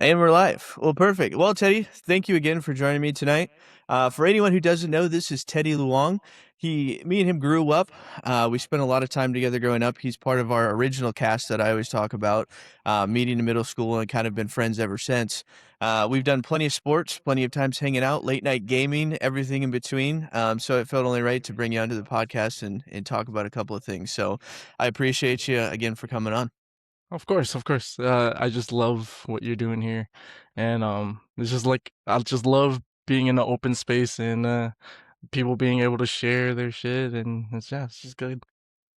And we're live. Well, perfect. Well, Teddy, thank you again for joining me tonight. For anyone who doesn't know, this is Teddy Luong. Me and him grew up. We spent a lot of time together growing up. He's part of our original cast that I always talk about, meeting in middle school and kind of been friends ever since. We've done plenty of sports, plenty of times hanging out, late night gaming, everything in between. So it felt only right to bring you onto the podcast and talk about a couple of things. So I appreciate you again for coming on. Of course, of course. I just love what you're doing here, and it's just like I just love being in an open space and people being able to share their shit, and it's just good.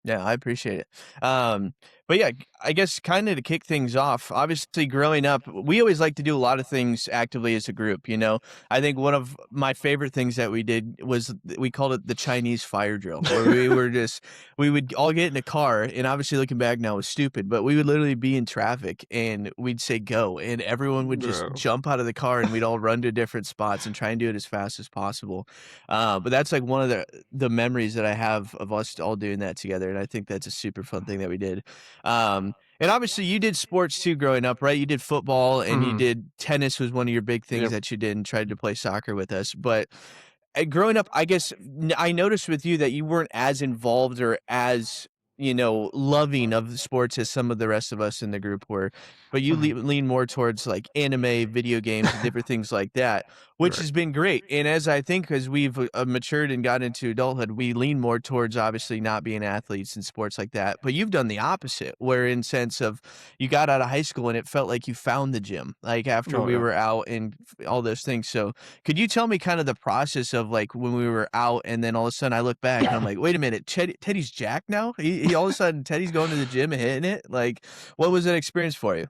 Yeah, I appreciate it. Um, but yeah, I guess kind of to kick things off, obviously growing up, we always like to do a lot of things actively as a group, you know. I think one of my favorite things that we did was we called it the Chinese fire drill, where we would all get in a car, and obviously looking back now is stupid, but we would literally be in traffic and we'd say go, and everyone would just Bro. jump out of the car and we'd all run to different spots and try and do it as fast as possible. But that's like one of the memories that I have of us all doing that together, and I think that's a super fun thing that we did. And obviously, you did sports too growing up, right? You did football and you Mhm. did tennis was one of your big things Yep. that you did, and tried to play soccer with us. But growing up, I guess I noticed with you that you weren't as involved or as loving of sports as some of the rest of us in the group were, but you Mhm. lean more towards like anime, video games, and different things like that, which Right. has been great. And as I think as we've matured and got into adulthood, we lean more towards obviously not being athletes and sports like that. But you've done the opposite, where in sense of you got out of high school and it felt like you found the gym, like after Oh we yeah. were out and all those things. So could you tell me kind of the process of like when we were out and then all of a sudden I look back and I'm like, wait a minute, Teddy's Jack now? He all of a sudden Teddy's going to the gym and hitting it? Like, what was that experience for you?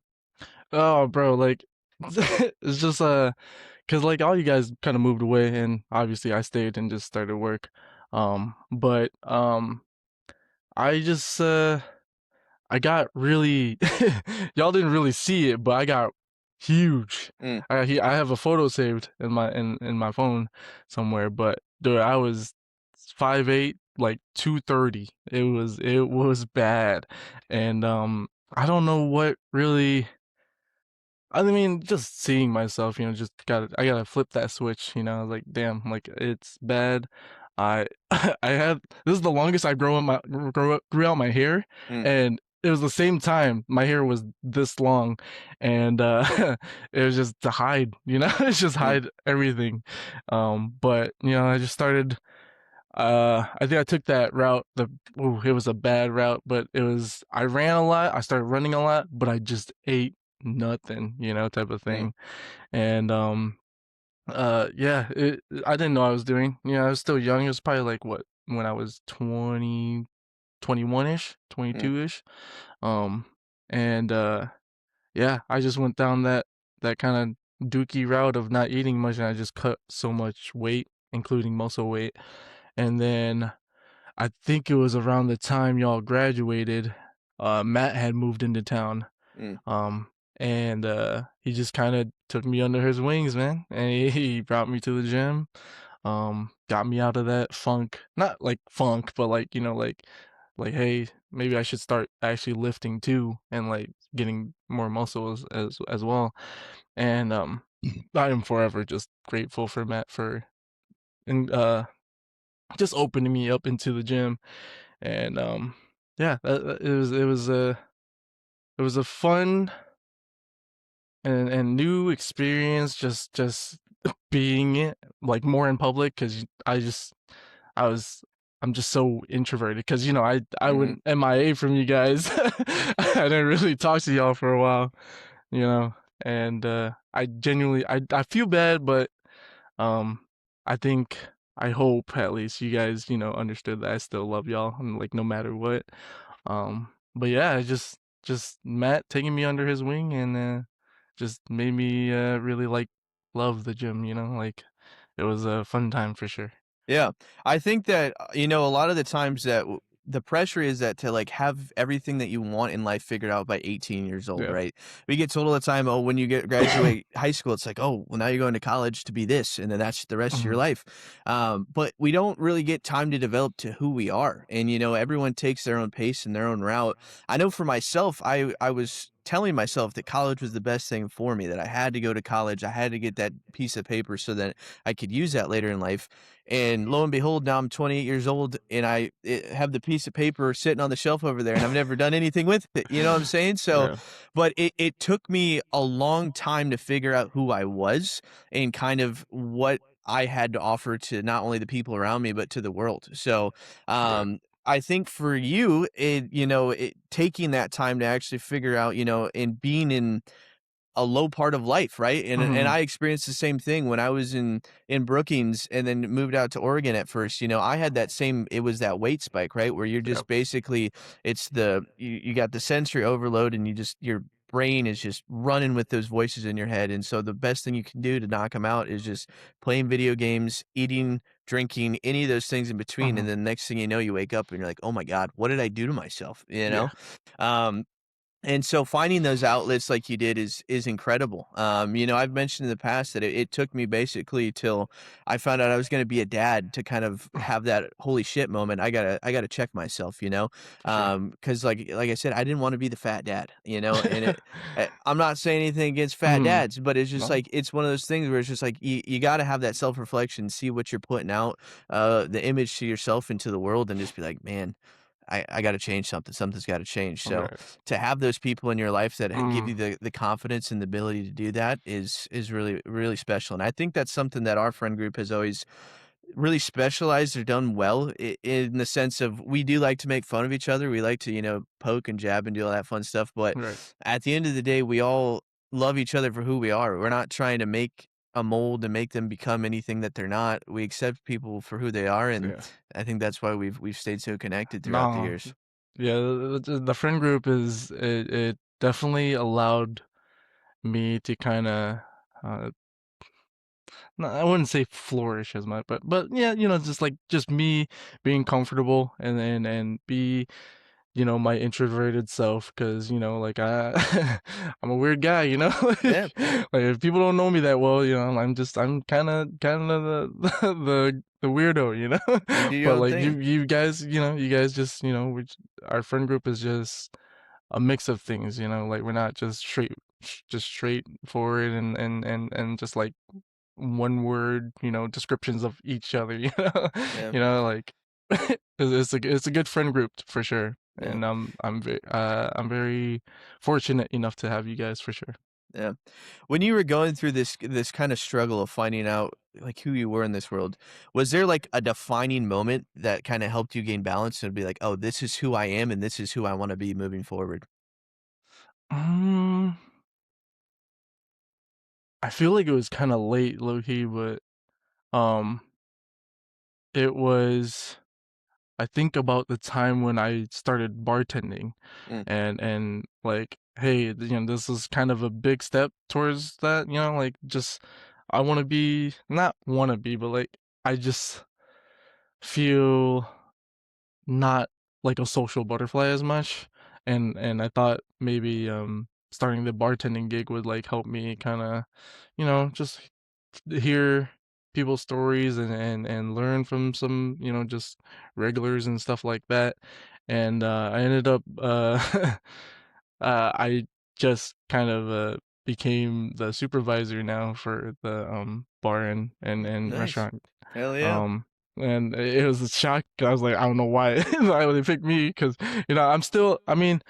Oh, bro, like it's just cause like all you guys kind of moved away, and obviously I stayed and just started work. But I just I got really y'all didn't really see it, but I got huge. Mm, I have a photo saved in my phone somewhere, but dude, I was 5'8", like 230. It was bad. And I don't know what really I mean, just seeing myself, I gotta flip that switch, like damn, like it's bad. I I had this is the longest I grew out my hair, mm, and it was the same time my hair was this long, and it was just to hide, it's just mm, hide everything. But I just started. I think I took that route. It was a bad route, but I ran a lot. I started running a lot, but I just ate nothing, type of mm, thing. And yeah, I didn't know what I was doing. I was still young. It was probably like what when I was 20, 21-ish, mm, 22-ish. Um, and yeah, I just went down that kind of dookie route of not eating much, and I just cut so much weight, including muscle weight. And then I think it was around the time y'all graduated, Matt had moved into town. mm, And he just kind of took me under his wings, man. And he brought me to the gym, got me out of that funk. Not like funk, but like, like hey, maybe I should start actually lifting too and like getting more muscles as well. And I am forever just grateful for Matt for and just opening me up into the gym. And yeah, it was a fun and new experience, just being it like more in public, because I was I'm just so introverted, because I mhm. went MIA from you guys. I didn't really talk to y'all for a while, you know and I genuinely I feel bad, but um I think, I hope at least you guys understood that I still love y'all, and like no matter what. But yeah, just Matt taking me under his wing, and just made me really like love the gym, like it was a fun time for sure. Yeah. I think that, a lot of the times that the pressure is that to like have everything that you want in life figured out by 18 years old, Yeah. right? We get told all the time, oh, when you graduate high school, it's like, oh, well, now you're going to college to be this, and then that's the rest of your Mhm. life. But we don't really get time to develop to who we are. And, everyone takes their own pace and their own route. I know for myself, I was telling myself that college was the best thing for me, that I had to go to college, I had to get that piece of paper so that I could use that later in life. And lo and behold, now I'm 28 years old and have the piece of paper sitting on the shelf over there and I've never done anything with it. You know what I'm saying? So, Yeah, but it took me a long time to figure out who I was and kind of what I had to offer to not only the people around me, but to the world. So, right. I think for you, taking that time to actually figure out, and being in a low part of life, right? And Mhm. I experienced the same thing when I was in Brookings and then moved out to Oregon at first. I had that same it was that weight spike, right? Where you're Yep. just basically you got the sensory overload and your brain is just running with those voices in your head. And so the best thing you can do to knock them out is just playing video games, eating, drinking, any of those things in between. And Mhm. then next thing you know, you wake up and you're like, oh my God, what did I do to myself? Yeah. Um, and so finding those outlets like you did is incredible. I've mentioned in the past that it took me basically till I found out I was gonna be a dad to kind of have that holy shit moment. I gotta check myself, For sure. because like I said, I didn't want to be the fat dad, and I'm not saying anything against fat Mhm. dads, but it's just No. like it's one of those things where it's just like you got to have that self reflection, see what you're putting out, the image to yourself into the world, and just be like, man. I got to change something. Something's got to change. So Right. to have those people in your life that give Mm. you the confidence and the ability to do that is really really special. And I think that's something that our friend group has always really specialized or done well in the sense of we do like to make fun of each other. We like to poke and jab and do all that fun stuff. But Right. at the end of the day, we all love each other for who we are. We're not trying to make a mold and make them become anything that they're not. We accept people for who they are, and Yeah. I think that's why we've stayed so connected throughout the No. years. Yeah, the friend group it definitely allowed me to kinda, uh, no, I wouldn't say flourish as much, but yeah, just me being comfortable and be, my introverted self, because like I'm a weird guy, Yeah, like if people don't know me that well, I'm kind of the weirdo, you do your but own like thing. you guys just our friend group is just a mix of things, like we're not just straightforward and just like one word, descriptions of each other, Yeah, like it's a good friend group for sure. yeah, And I'm very fortunate enough to have you guys for sure. yeah. When you were going through this kind of struggle of finding out like who you were in this world, was there like a defining moment that kind of helped you gain balance and be like, oh, this is who I am and this is who I want to be moving forward? Um, I feel like it was kind of late, low key, but um, it was. I think about the time when I started bartending, Mm, and like, hey, this is kind of a big step towards that, like just I want to be not want to be, but like I just feel not like a social butterfly as much, and I thought maybe starting the bartending gig would like help me kind of, just hear people's stories and learn from some, just regulars and stuff like that. And I ended up I just kind of became the supervisor now for the bar and nice. restaurant. Hell yeah. um and it was a shock. I was like, I don't know why why would they pick me, because I mean,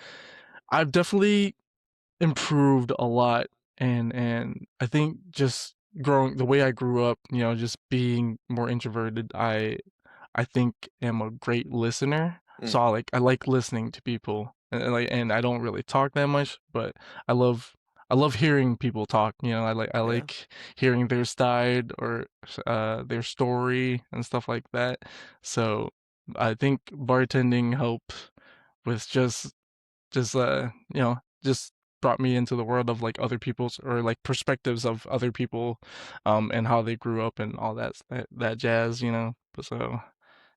I've definitely improved a lot, and I think just growing the way I grew up, just being more introverted, I think am a great listener. Mm, So I like listening to people, and I don't really talk that much, but I love I love hearing people talk. I yeah. like hearing their side or their story and stuff like that. So I think bartending helped with just brought me into the world of like other people's, or like perspectives of other people, and how they grew up and all that jazz. But so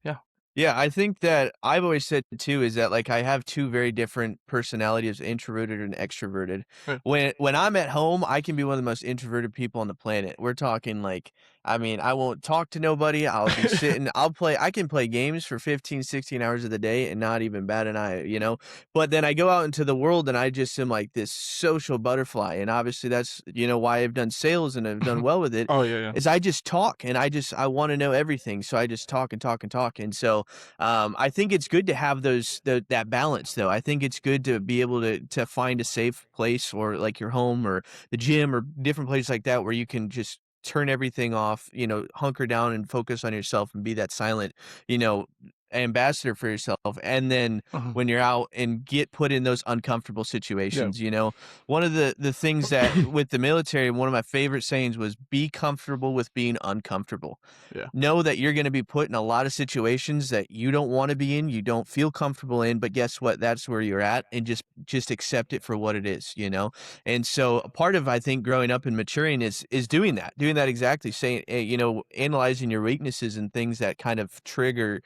yeah. Yeah, I think that I've always said too is that like I have two very different personalities, introverted and extroverted. Yeah. When I'm at home, I can be one of the most introverted people on the planet. We're talking like I mean, I won't talk to nobody. I'll be sitting I can play games for 15, 16 hours of the day and not even bat an eye, you know? But then I go out into the world and I just am like this social butterfly. And obviously that's, why I've done sales and I've done well with it Oh, yeah, yeah. is I just talk and I want to know everything. So I just talk and talk and talk. And so I think it's good to have that balance though. I think it's good to be able to find a safe place or like your home or the gym or different places like that where you can just turn everything off, hunker down and focus on yourself and be that silent, you know, ambassador for yourself. And then Mhm. when you're out and get put in those uncomfortable Yeah. situations, one of the things that with the military, one of my favorite sayings was be comfortable with being uncomfortable. Yeah. Know that you're going to be put in a lot of situations that you don't want to be in, you don't feel comfortable in, but guess what? That's where you're at and just accept it for what it is. And so a part of I think growing up and maturing is doing that exactly, saying, analyzing your weaknesses and things that kind of trigger,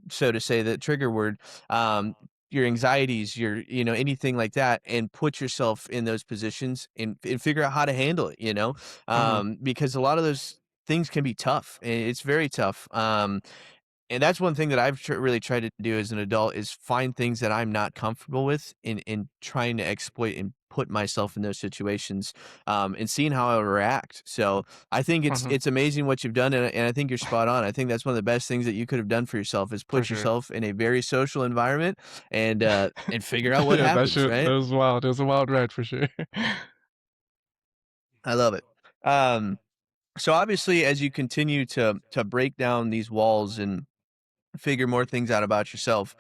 so to say, the trigger word, um, your anxieties, anything like that, and put yourself in those positions and figure out how to handle it, Mhm. because a lot of those things can be tough. It's very tough. And that's one thing that I've really tried to do as an adult is find things that I'm not comfortable with in trying to exploit and put myself in those situations, and seeing how I react. So I think it's Mhm. it's amazing what you've done, and I think you're spot on. I think that's one of the best things that you could have done for yourself is For put sure. yourself in a very social environment and figure out what Yeah, that happens, shit right? that was wild. It was a wild ride for sure. I love it. Um, so obviously, as you continue to break down these walls and figure more things out about yourself,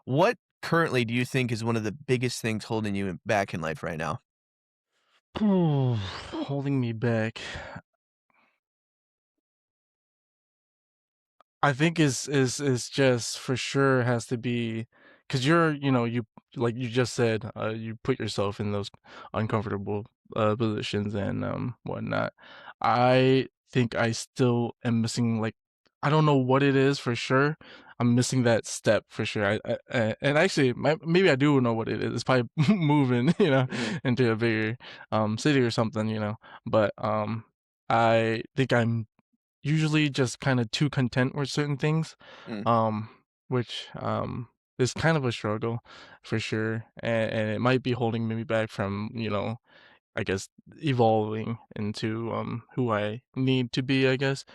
what currently do you think is one of the biggest things holding you back in life right now? Holding me back. I think is just for sure has to be because you like you just said, you put yourself in those uncomfortable positions and whatnot. I think I still am missing like I don't know what it is for sure. I'm missing that step for sure. And actually maybe I do know what it is. It's probably moving, Mhm, into a bigger city or something, But I think I'm usually just kinda too content with certain things, mm, um, which, is kind of a struggle for sure, and it might be holding me back from, I guess, evolving into, who I need to be, I guess,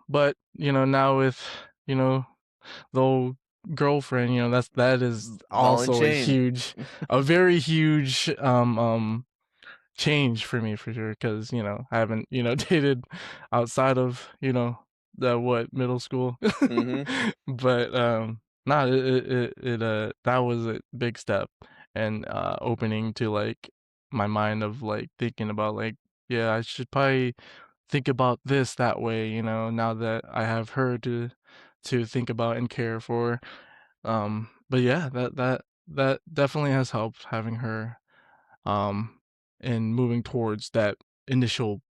but, now with, you know, the old girlfriend, that is ball and also chain. a very huge, change for me for sure because I haven't dated outside of the what middle school Mhm, but nah that was a big step and opening to like my mind of like thinking about like yeah I should probably think about this that way now that I have her to think about and care for but yeah that definitely has helped having her um, and moving towards that initial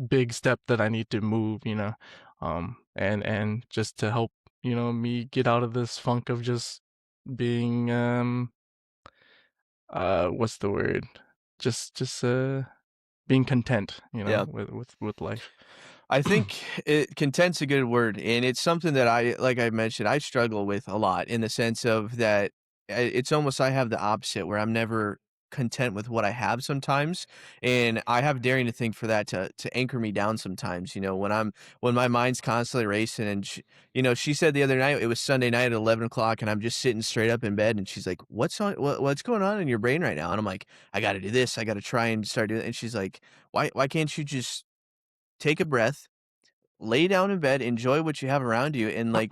big step that I need to move, and just to help, me get out of this funk of just being, what's the word? Just being content, yeah. with life. I think content's a good word, and it's something that like I mentioned, I struggle with a lot in the sense of that it's almost I have the opposite where I'm never content with what I have sometimes, and I have daring to think for that to anchor me down sometimes. When my mind's constantly racing, and she said the other night it was Sunday night at 11 o'clock, and I'm just sitting straight up in bed, and she's like, what's going on in your brain right now?" And I'm like, "I got to do this. I got to try and start doing," it. And she's like, "Why can't you just take a breath, lay down in bed, enjoy what you have around you, and like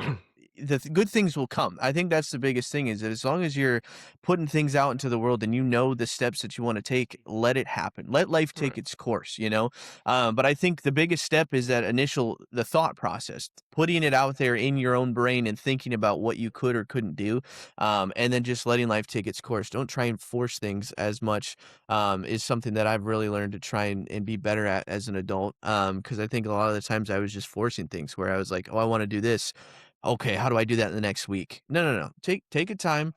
good things will come." I think that's the biggest thing is that as long as you're putting things out into the world and you know the steps that you want to take, let it happen. Let life take Right, its course. But I think the biggest step is the thought process, putting it out there in your own brain and thinking about what you could or couldn't do, and then just letting life take its course. Don't try and force things as much, is something that I've really learned to try and be better at as an adult. Because I think a lot of the times I was just forcing things where I was like, "Oh, I want to do this. Okay, how do I do that in the next week?" No, no, no. Take a time.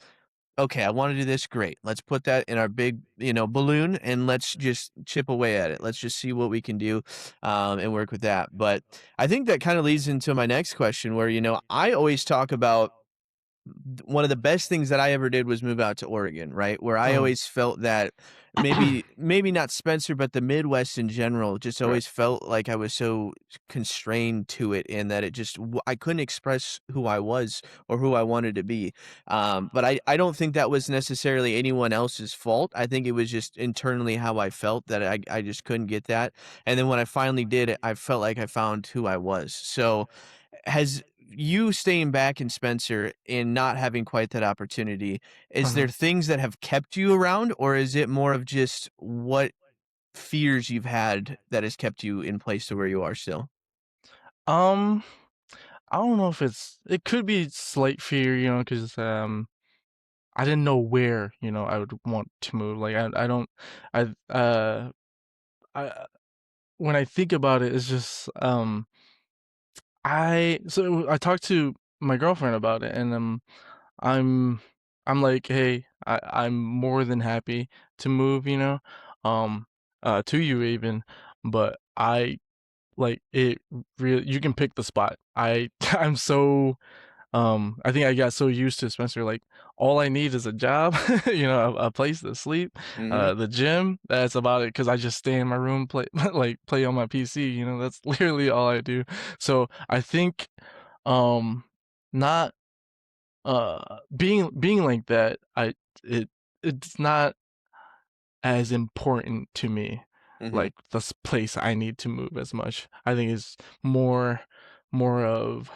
Okay, I wanna do this, great. Let's put that in our big, balloon, and let's just chip away at it. Let's just see what we can do, and work with that. But I think that kinda leads into my next question where, I always talk about one of the best things that I ever did was move out to Oregon, right? Where I Mhm. always felt that maybe not Spencer, but the Midwest in general just Right. always felt like I was so constrained to it and that I couldn't express who I was or who I wanted to be. But I don't think that was necessarily anyone else's fault. I think it was just internally how I felt that I just couldn't get that. And then when I finally did it, I felt like I found who I was. So has you staying back in Spencer and not having quite that opportunity, is there Mhm. things that have kept you around, or is it more of just what fears you've had that has kept you in place to where you are still? Um, I don't know if it could be slight fear, because I didn't know where, I would want to move. Like I don't I I when I think about it, it's just I talked to my girlfriend about it, and I'm I'm like, hey, I'm more than happy to move, um, to you even, but I like it. Really, you can pick the spot. I'm so I think I got so used to Spencer, like, all I need is a job, a place to sleep, Mhm. the gym, that's about it. Cause I just stay in my room, play like, play on my PC, that's literally all I do. So, I think, um, not, being like that, it it's not as important to me, Mhm. like, this place I need to move as much. I think it's more of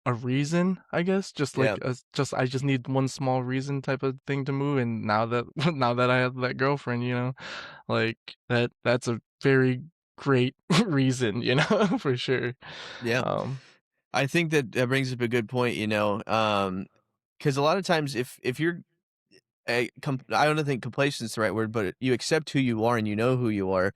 a reason, I guess, just like Yeah. just I just need one small reason type of thing to move, and now that now that I have that girlfriend, like that's a very great reason, for sure. Yeah. Um, I think that that brings up a good point, because a lot of times if you're I don't think complacent is the right word, but you accept who you are and you know who you are,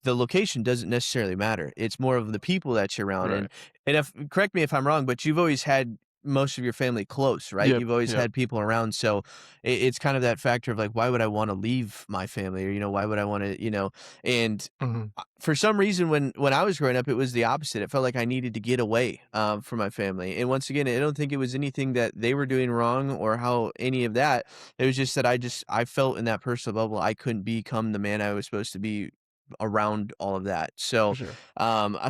the location doesn't necessarily matter. It's more of the people that you're around. right. And if correct me if I'm wrong, but you've always had most of your family close, right? Yep, You've always yep. had people around. So it's kind of that factor of like, why would I want to leave my family? Or, why would I want to, and Mhm. for some reason when I was growing up, it was the opposite. It felt like I needed to get away from my family. And once again, I don't think it was anything that they were doing wrong or how any of that. It was just that I felt in that personal bubble I couldn't become the man I was supposed to be around all of that. For So, sure.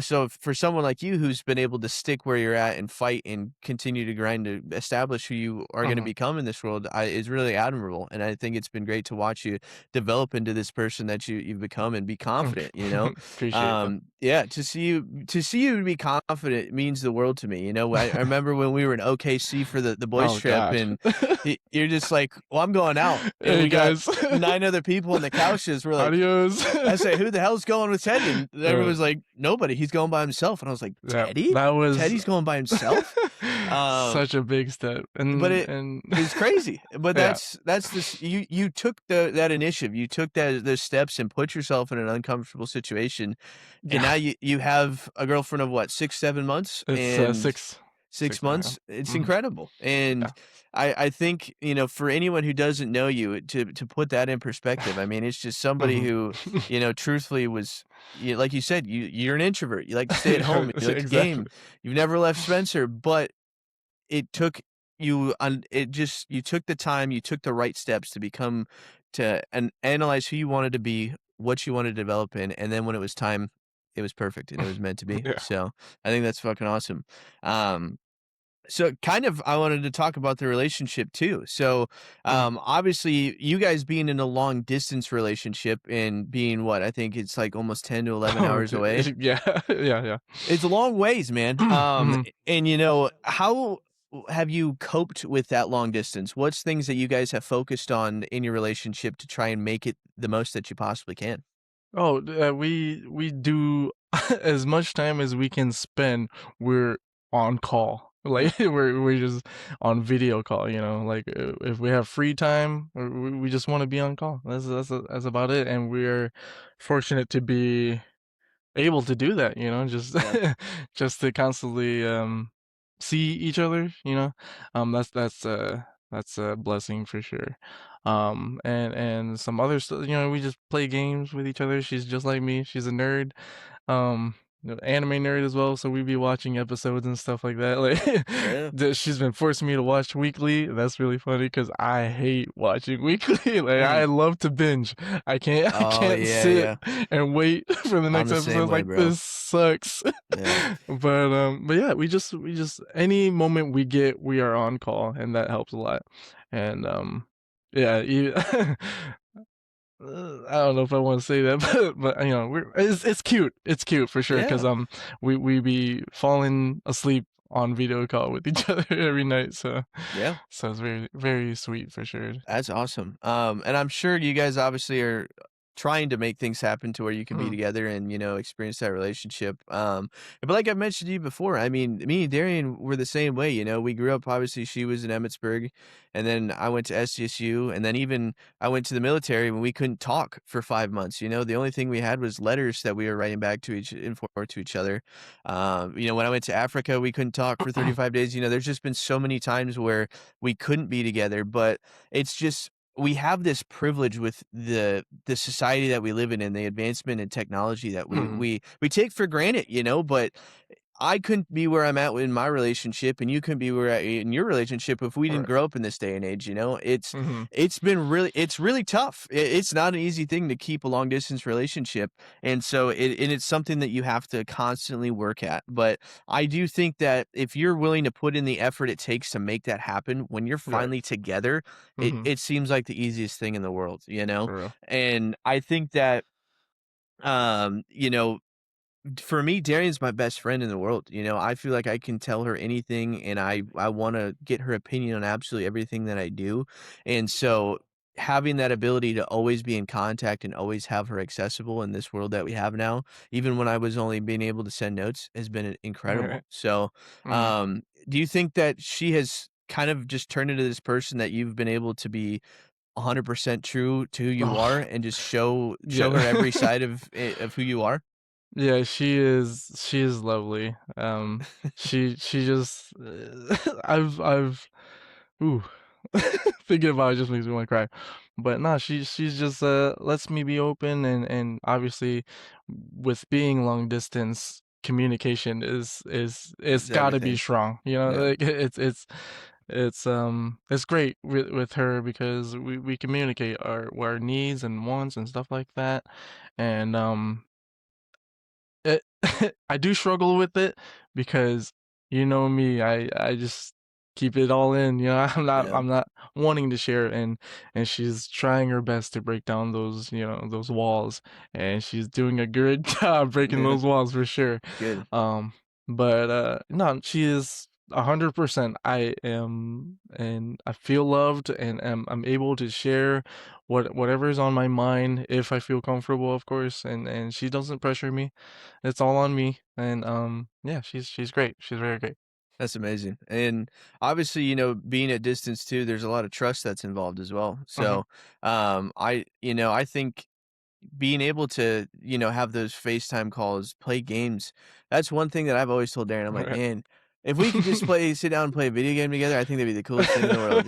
so for someone like you who's been able to stick where you're at and fight and continue to grind to establish who you are going to Mhm. become in this world, is really admirable. And I think it's been great to watch you develop into this person that you've become and be confident. Appreciate that. Yeah, to see you be confident means the world to me. I remember when we were in OKC for the boys Oh trip, god. and you're just like, "Well, I'm going out," and Hey, we got guys. 9 other people on the couches. We're like, Adios. I say, "Who the hell's going with Teddy?" And Uh, everyone's like, "Nobody. He's going by himself." And I was like, yeah, "Teddy? that was Teddy's going by himself?" Um, such a big step, but and it's crazy. But yeah. that's this you took that initiative. You took those steps and put yourself in an uncomfortable situation, and now Yeah, you have a girlfriend of what, 6, 7 months? it's, And 6 6 6 now. months? It's Mhm, incredible. And yeah. I think, for anyone who doesn't know you, to put that in perspective, I mean, it's just somebody Mhm. who, truthfully like you said, you're an introvert. You like to stay at Yeah, home. You like to exactly. game. You've never left Spencer, but it took you took the time, you took the right steps to become to and analyze who you wanted to be, what you wanted to develop in, and then when it was time, it was perfect and it was meant to be. Yeah. So, I think that's fucking awesome. Um, so kind of I wanted to talk about the relationship too. So, Mhm. obviously you guys being in a long distance relationship and being what, I think it's like almost 10 to 11 Oh, hours away. yeah, yeah, It's a long ways, man. yeah. Mhm. And how have you coped with that long distance? What's things that you guys have focused on in your relationship to try and make it the most that you possibly can? Oh, we do as much time as we can spend, we're on call. Mm, Like, we're just on video call, like, if we have free time, we just wanna be on call. That's about it, and we're fortunate to be able to do that, just yeah. just to constantly, see each other, that's That's a blessing for sure. And some other stuff, you know, we just play games with each other. She's just like me. She's a nerd. Anime nerd as well, so we be watching episodes and stuff like that. Like Yeah. she's been forcing me to watch weekly. That's really funny because I hate watching weekly. Like I Mhm. love to binge. I Oh, can't yeah, sit yeah. and wait for the I'm next the same episode. way, Like bro. this sucks. Yeah. But yeah, we just any moment we get, we are on call, and that helps a lot. And yeah, I don't know if I want to say that, but you know, it's cute. It's cute for sure because Yeah. we be falling asleep on video call with each other every night, Yeah. so it's very very sweet for sure. That's awesome. And I'm sure you guys obviously are trying to make things happen to where you can be Mm, together and, experience that relationship. But like I mentioned to you before, I mean, me and Darian were the same way. We grew up, obviously, she was in Emmitsburg, and then I went to SDSU, and then even I went to the military when we couldn't talk for 5 months. The only thing we had was letters that we were writing back to each and forth to each other. When I went to Africa, we couldn't talk for 35 days. There's just been so many times where we couldn't be together, but it's just we have this privilege with the society that we live in the advancement in technology that we mhm, we we take for granted, but I couldn't be where I'm at in my relationship, and you couldn't be where in your relationship if we didn't right. grow up in this day and age. It's Mhm, it's really tough. It's not an easy thing to keep a long distance relationship, and so it's something that you have to constantly work at. But I do think that if you're willing to put in the effort it takes to make that happen, when you're right. finally together, it Mhm, it seems like the easiest thing in the world. for real. And I think that um, you know, for me, Darian's my best friend in the world. I feel like I can tell her anything, and I want to get her opinion on absolutely everything that I do. And so, having that ability to always be in contact and always have her accessible in this world that we have now, even when I was only being able to send notes, has been incredible. Right. So, Mhm. do you think that she has kind of just turned into this person that you've been able to be 100% true to who you are Oh, and just show yeah. her every side of who you are? Yeah, she is lovely. She just I've ooh, thinking about it just makes me wanna cry. But no, she's just, lets me be open and obviously with being long distance, communication it's It's gotta be everything. strong, Yeah. like, it's great with her because we communicate our needs and wants and stuff like that, and, it I do struggle with it because you know me, I just keep it all in, I'm not Yeah. I'm not wanting to share, and she's trying her best to break down those walls, and she's doing a good job breaking Yeah. those walls for sure. Good. Um, but, no, she is 100%. I am and I feel loved and I'm able to share whatever is on my mind if I feel comfortable, of course, and she doesn't pressure me. It's all on me, and, yeah, she's great. She's very great. That's amazing. And obviously, being at distance too, there's a lot of trust that's involved as well. Mhm. So, I think being able to, have those FaceTime calls, play games, that's one thing that I've always told Darren. I'm like, Right. man, if we could just sit down and play a video game together, I think that'd be the coolest thing in the world.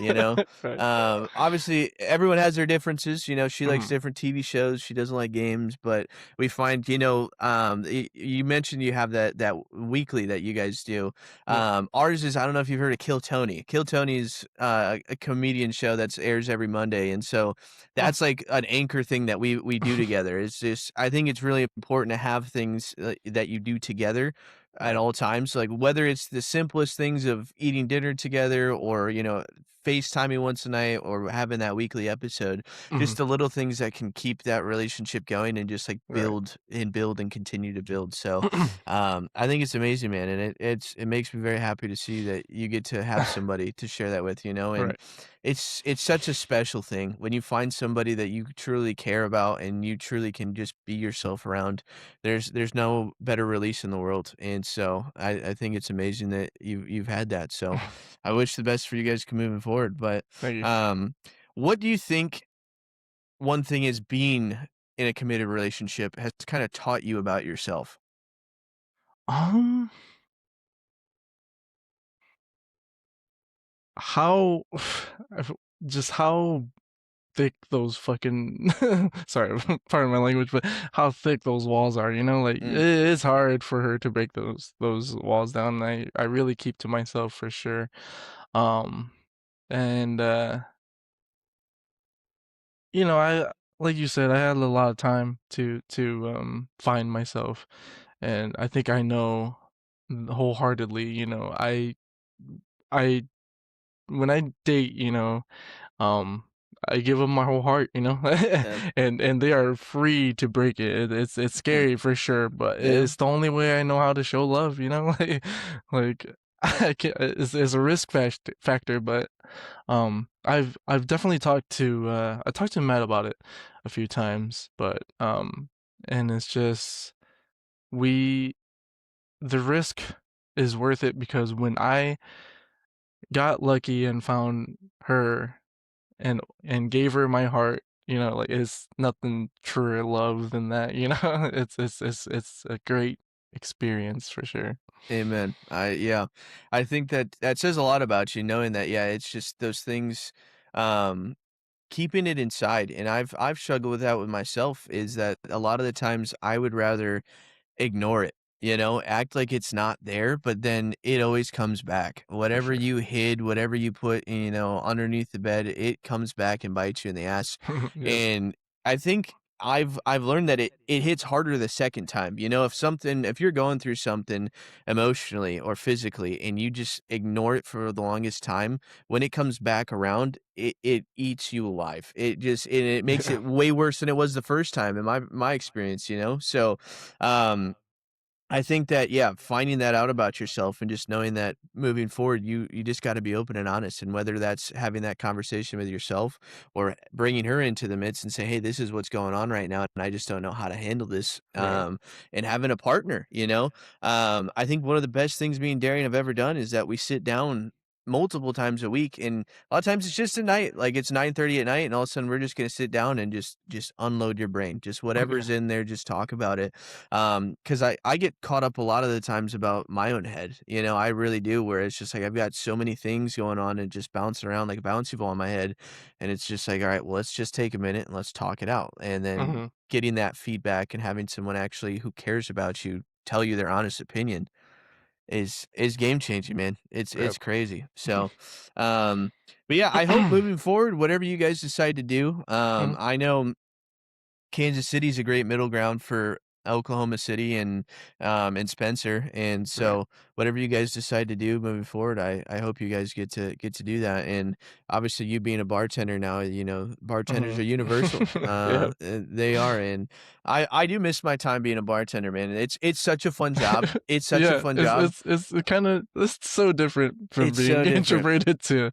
Right. Obviously, everyone has their differences. She likes Mhm. different TV shows. She doesn't like games, but we find, you mentioned you have that weekly that you guys do. Yeah. Ours is, I don't know if you've heard of Kill Tony. Kill Tony's a comedian show that airs every Monday, and so Mm. that's like an anchor thing that we do together. It's just I think it's really important to have things that you do together at Right. all times. Like whether it's the simplest things of eating dinner together or, FaceTiming once a night or having that weekly episode, Mhm. just the little things that can keep that relationship going and just like Right. build and continue to build. So I think it's amazing, man. And it makes me very happy to see that you get to have somebody to share that with, and Right. it's such a special thing when you find somebody that you truly care about and you truly can just be yourself around. There's no better release in the world, and so I think it's amazing that you've had that. So I wish the best for you guys moving forward. But Thank you. um, what do you think one thing is being in a committed relationship has kind of taught you about yourself? Um how just how thick those fucking sorry, pardon my language, but how thick those walls are, like Mm, it's hard for her to break those walls down. I really keep to myself for sure. Um and I like you said, I had a lot of time to find myself, and I think I know wholeheartedly, I when I date, um, I give them my whole heart, yeah, and they are free to break it. It's mm, scary for sure, but yeah, it's the only way I know how to show love, like I can't, it's a risk factor, but I've definitely I talked to Matt about it a few times, but and it's just we the risk is worth it because when I got lucky and found her and gave her my heart, like it's nothing truer love than that, it's a great experience for sure. amen. Yeah, I think that that says a lot about you, knowing that. Yeah, it's just those things, um, keeping it inside, and I've struggled with that with myself. Is that a lot of the times I would rather ignore it, act like it's not there, but then it always comes back. For Whatever sure. you hid, whatever you put, underneath the bed, it comes back and bites you in the ass. Yep. And I think I've learned that it hits harder the second time. If you're going through something emotionally or physically and you just ignore it for the longest time, when it comes back around, it eats you alive. It makes Yeah. it way worse than it was the first time in my experience, So um I think that, yeah, finding that out about yourself and just knowing that moving forward, you just gotta be open and honest, and whether that's having that conversation with yourself or bringing her into the midst and say, "Hey, this is what's going on right now, and I just don't know how to handle this," Right. and having a partner, I think one of the best things me and Darian have ever done is that we sit down multiple times a week, and a lot of times it's just a night, like, it's 9:30 at night, and all of a sudden, we're just gonna sit down and just unload your brain, just Okay. whatever's in there, just talk about it. Because I get caught up a lot of the times about my own head, I really do, where it's just like I've got so many things going on and just bouncing around like a bouncy ball in my head, and it's just like, "All right, well, let's just take a minute and let's talk it out," and then Mhm. getting that feedback and having someone actually who cares about you tell you their honest opinion is game changing, man. It's Yep. crazy. So, but yeah, I hope moving forward, whatever you guys decide to do, Mhm. I know Kansas City's a great middle ground for Oklahoma City and Spencer, and Right. so whatever you guys decide to do moving forward, I hope you guys get to do that, and obviously you being a bartender now, bartenders are Mhm. universal, Yeah. they are, and I do miss my time being a bartender, man. It's such a fun job. It's such a Yeah, fun it's job. it's it's kinda it's so different from It's being so different. introverted to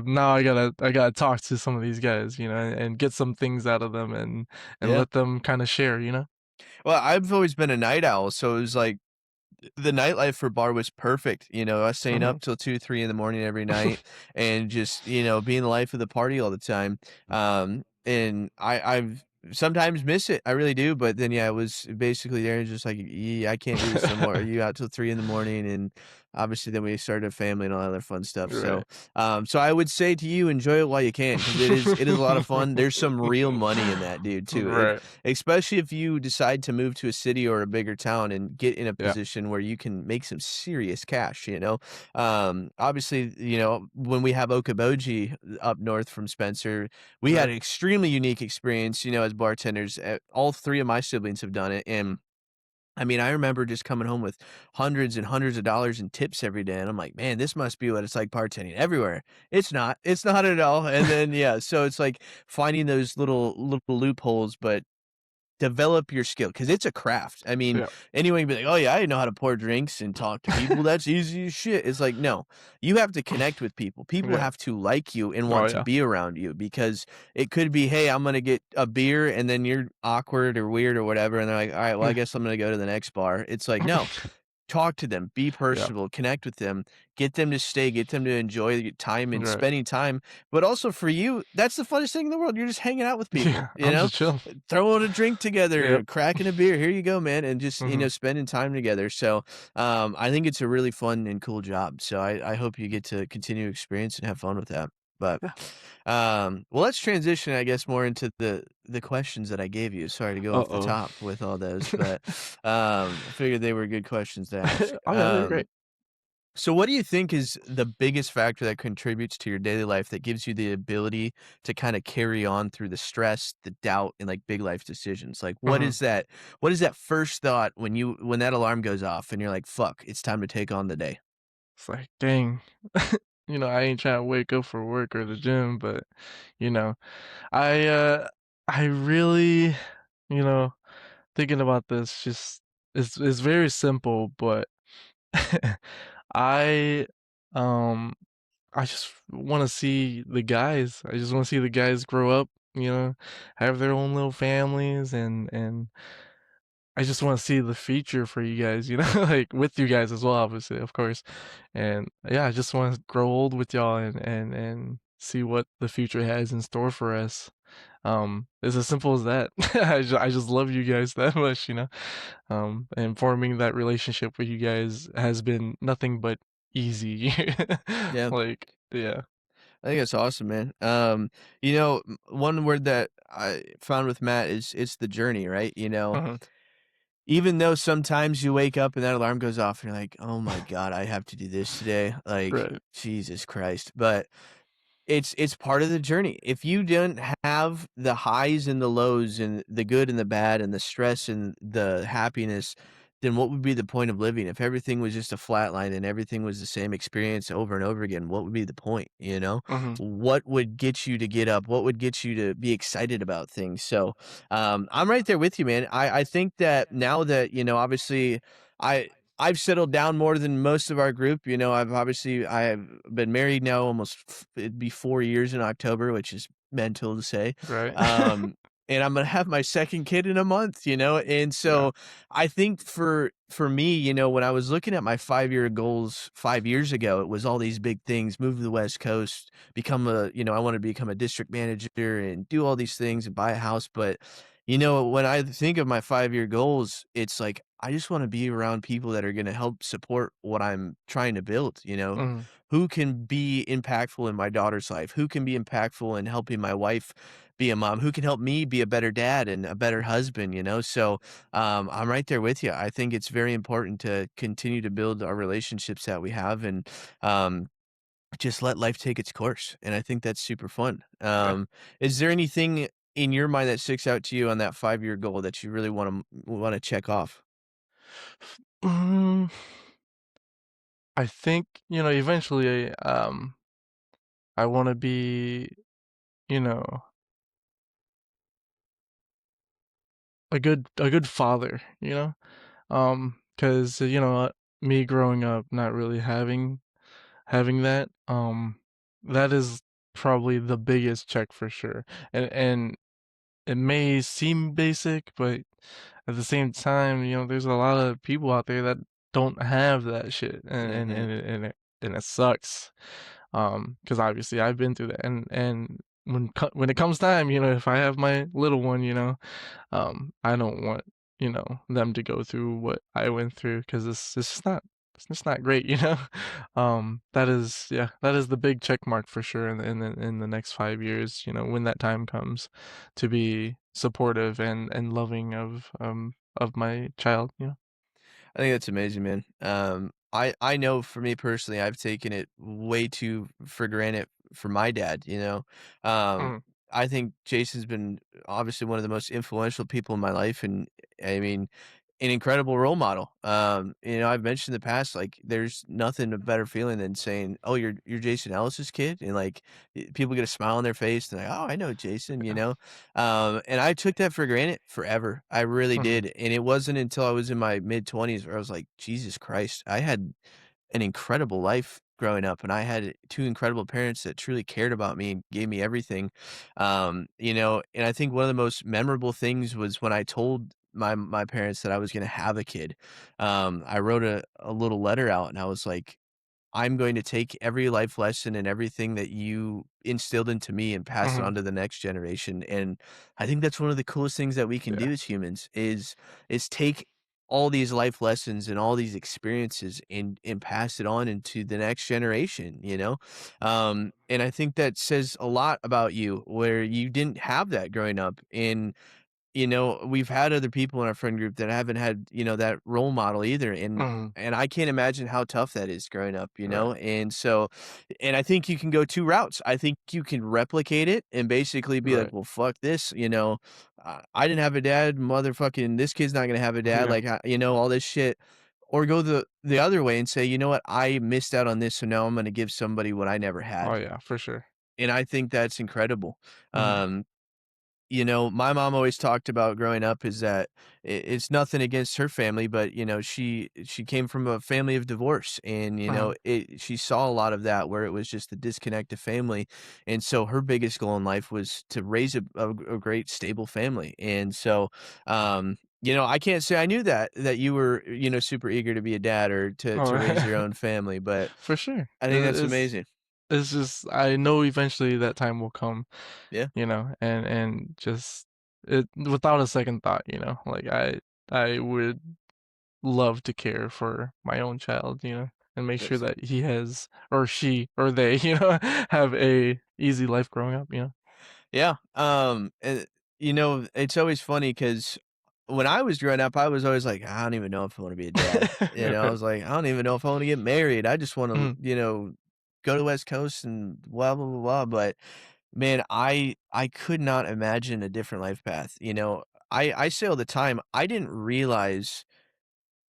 now I gotta talk to some of these guys, and get some things out of them and Yeah. let them kinda share, you know? Well, I've always been a night owl, so it was like the nightlife for bar was perfect, us staying Mhm. up till 2, 3 in the morning every night and just, being the life of the party all the time. And I've sometimes miss it, I really do, but then, yeah, it was basically there and just like, "Yeah, I can't do this no more. Are you out till 3 in the morning?" And obviously then we started a family and all that other fun stuff. Right. So I would say to you, enjoy it while you can because it is a lot of fun. There's some real money in that, dude, too. Right. Especially if you decide to move to a city or a bigger town and get in a Yeah. position where you can make some serious cash. Obviously, when we have Okoboji up north from Spencer, we had Right. an extremely unique experience, as bartenders. All three of my siblings have done it. And I mean, I remember just coming home with hundreds and hundreds of dollars in tips every day. And I'm like, man, this must be what it's like bartending everywhere. It's not. It's not at all. And then, yeah, so it's like finding those little loopholes, but develop your skill because it's a craft. I mean, Yeah. anyone can be like, "Oh, yeah, I know how to pour drinks and talk to people. That's easy as shit." It's like, no, you have to connect with people. People Yeah. have to like you and Oh, want to yeah. be around you because it could be, "Hey, I'm gonna get a beer," and then you're awkward or weird or whatever, and they're like, "All right, well, I Yeah. guess I'm gonna go to the next bar." It's like, no, talk to them, be Yeah. personable, connect with them, get them to stay, get them to enjoy the time and Right. spending time. But also for you, that's the funnest thing in the world. You're just hanging out with people, Yeah, I'm just chilling. throwing a drink together, Yep. cracking a beer. Here you go, man. And just, Mhm. spending time together. So I think it's a really fun and cool job. So I hope you get to continue to experience and have fun with that. But Yeah. well, let's transition, I guess, more into the questions that I gave you. Sorry to go off the Uh-oh. top with all those, but I figured they were good questions to ask. Oh, yeah, they're great. So what do you think is the biggest factor that contributes to your daily life that gives you the ability to kind of carry on through the stress, the doubt, and like big life decisions? Like Mhm. what is that first thought when that alarm goes off and you're like, fuck, it's time to take on the day? It's like, "Dang." I ain't trying to wake up for work or the gym, but, you know, I, uh, I really, you know, thinking about this just it's very simple, but I, um, I just wanna see the guys. I just wanna see the guys grow up, have their own little families, and I just wanna see the future for you guys, like, with you guys as well, obviously, of course, and, yeah, I just wanna grow old with y'all and see what the future has in store for us. It's as simple as that. I just love you guys that much, and forming that relationship with you guys has been nothing but easy. Yeah. Like, yeah. I think that's awesome, man. One word that I found with Matt is it's the journey, right? Mhm. Even though sometimes you wake up and that alarm goes off and you're like, "Oh my god, I have to do this today." Like, Right. Jesus Christ. But it's part of the journey. If you didn't have the highs and the lows and the good and the bad and the stress and the happiness, then what would be the point of living? If everything was just a flat line and everything was the same experience over and over again, what would be the point, you know? Mhm. What would get you to get up? What would get you to be excited about things? So, I'm right there with you, man. I think that now that, obviously I I've settled down more than most of our group. I have been married now almost it'd be 4 years in October, which is mental to say. Right. Um, and I'm gonna have my second kid in a month, and Yeah. so I think for me, when I was looking at my 5-year goals 5 years ago, it was all these big things: move to the West Coast, I wanted to become a district manager and do all these things and buy a house. But when I think of my 5-year goals, it's like I just wanna be around people that are gonna help support what I'm trying to build, Mhm. Who can be impactful in my daughter's life? Who can be impactful in helping my wife be a mom? Who can help me be a better dad and a better husband, So, I'm right there with you. I think it's very important to continue to build our relationships that we have and, um, just let life take its course, and I think that's super fun. Yeah. Is there anything in your mind that sticks out to you on that 5-year goal that you really wanna check off? Mm, I think, eventually, I wanna be, you know, a good father, 'Cause, me growing up not really having that, that is probably the biggest check for sure, and it may seem basic, but at the same time, there's a lot of people out there that don't have that shit, Mhm. and it sucks. 'Cause obviously I've been through that, and when it comes time, if I have my little one, I don't want, them to go through what I went through 'cause it's just not great, you know? That is yeah, that is the big check mark for sure in the next 5 years, when that time comes to be supportive and loving of my child. I think that's amazing, man. I know for me personally, I've taken it way too for granted for my dad. Mhm, I think Jason's been obviously one of the most influential people in my life, and I mean, an incredible role model. I've mentioned in the past, like, there's nothing a better feeling than saying, "Oh, you're Jason Ellis's kid," and like people get a smile on their face, and like, "Oh, I know Jason," yeah, And I took that for granted forever. I really mhm, did. And it wasn't until I was in my mid-20s where I was like, Jesus Christ, I had an incredible life growing up, and I had two incredible parents that truly cared about me and gave me everything. And I think one of the most memorable things was when I told my parents that I was gonna have a kid, I wrote a little letter out, and I was like, I'm going to take every life lesson and everything that you instilled into me and pass it Mhm. on to the next generation. And I think that's one of the coolest things that we can Yeah. do as humans is take all these life lessons and all these experiences and pass it on into the next generation, you know? And I think that says a lot about you where you didn't have that growing up. And we've had other people in our friend group that haven't had, that role model either, and Mhm. I can't imagine how tough that is growing up, Right. and so and I think you can go 2 routes. I think you can replicate it and basically be like, Right. "Well, fuck this," "I didn't have a dad, motherfucking this kid's not gonna have a dad," Yeah. like, all this shit, or go the other way and say, "You know what? I missed out on this, so now I'm gonna give somebody what I never Oh, had," yeah, for sure. and I think that's incredible. Mhm. Um my mom always talked about growing up is that it's nothing against her family, but she came from a family of divorce, and Mhm. she saw a lot of that where it was just a disconnected family, and so her biggest goal in life was to raise a great stable family, and so I can't say I knew that you were super eager to be a dad or to raise your Alright. own family, but For sure. I think that's amazing. It's just I know eventually that time will come, Yeah, and just it without a second thought, like I would love to care for my own child, and make sure that's that he has or she or they, have a easy life growing up, Yeah, and, it's always funny because when I was growing up, I was always like, "I don't even know if I wanna be a dad." I Okay. was like, "I don't even know if I wanna get married. I just wanna, Mhm. go to the West Coast and blah, blah, blah, blah," but, man, I could not imagine a different life path, I say all the time, I didn't realize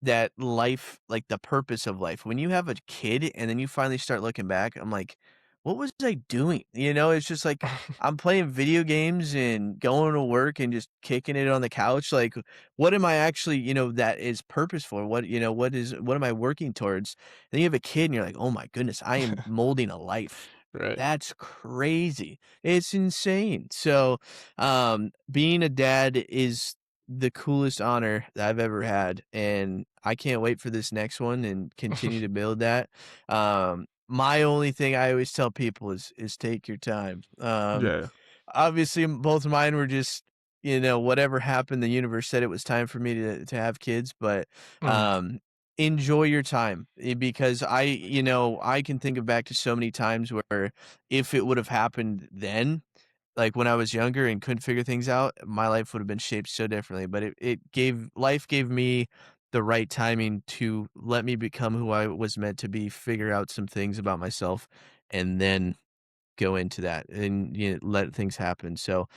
that life like, the purpose of life. When you have a kid and then you finally start looking back, I'm like, "What was I doing?" It's just like, I'm playing video games and going to work and just kicking it on the couch, like, what am I actually, that is purposeful? What am I working towards? Then you have a kid and you're like, "Oh my goodness, I am molding a life." Right. That's crazy. It's insane. So, being a dad is the coolest honor that I've ever had, and I can't wait for this next one and continue to build that. My only thing I always tell people is take your time. Yeah. Obviously, both of mine were just, whatever happened, the universe said it was time for me to have kids, but, Mhm. um, enjoy your time, because I can think of back to so many times where if it would have happened then, like, when I was younger and couldn't figure things out, my life would have been shaped so differently, but life gave me the right timing to let me become who I was meant to be, figure out some things about myself, and then go into that and, let things happen. So,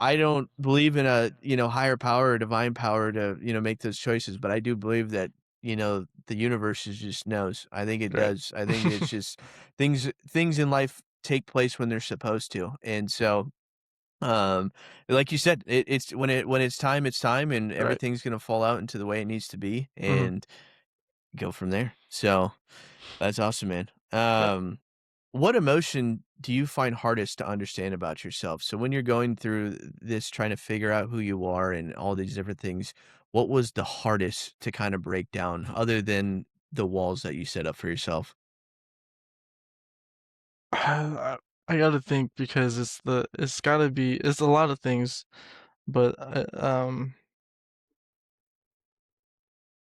I don't believe in a, higher power or divine power to, make those choices, but I do believe that, the universe just knows. I think it Right. does. I think it's just things in life take place when they're supposed to. And so, um, like you said, it's when it's time and Right. everything's gonna fall out into the way it needs to be Mhm. and go from there. So that's awesome, man. Right. What emotion do you find hardest to understand about yourself? So when you're going through this, trying to figure out who you are and all these different things, what was the hardest to kind of break down other than the walls that you set up for yourself? I gotta think because it's gotta be it's a lot of things, but,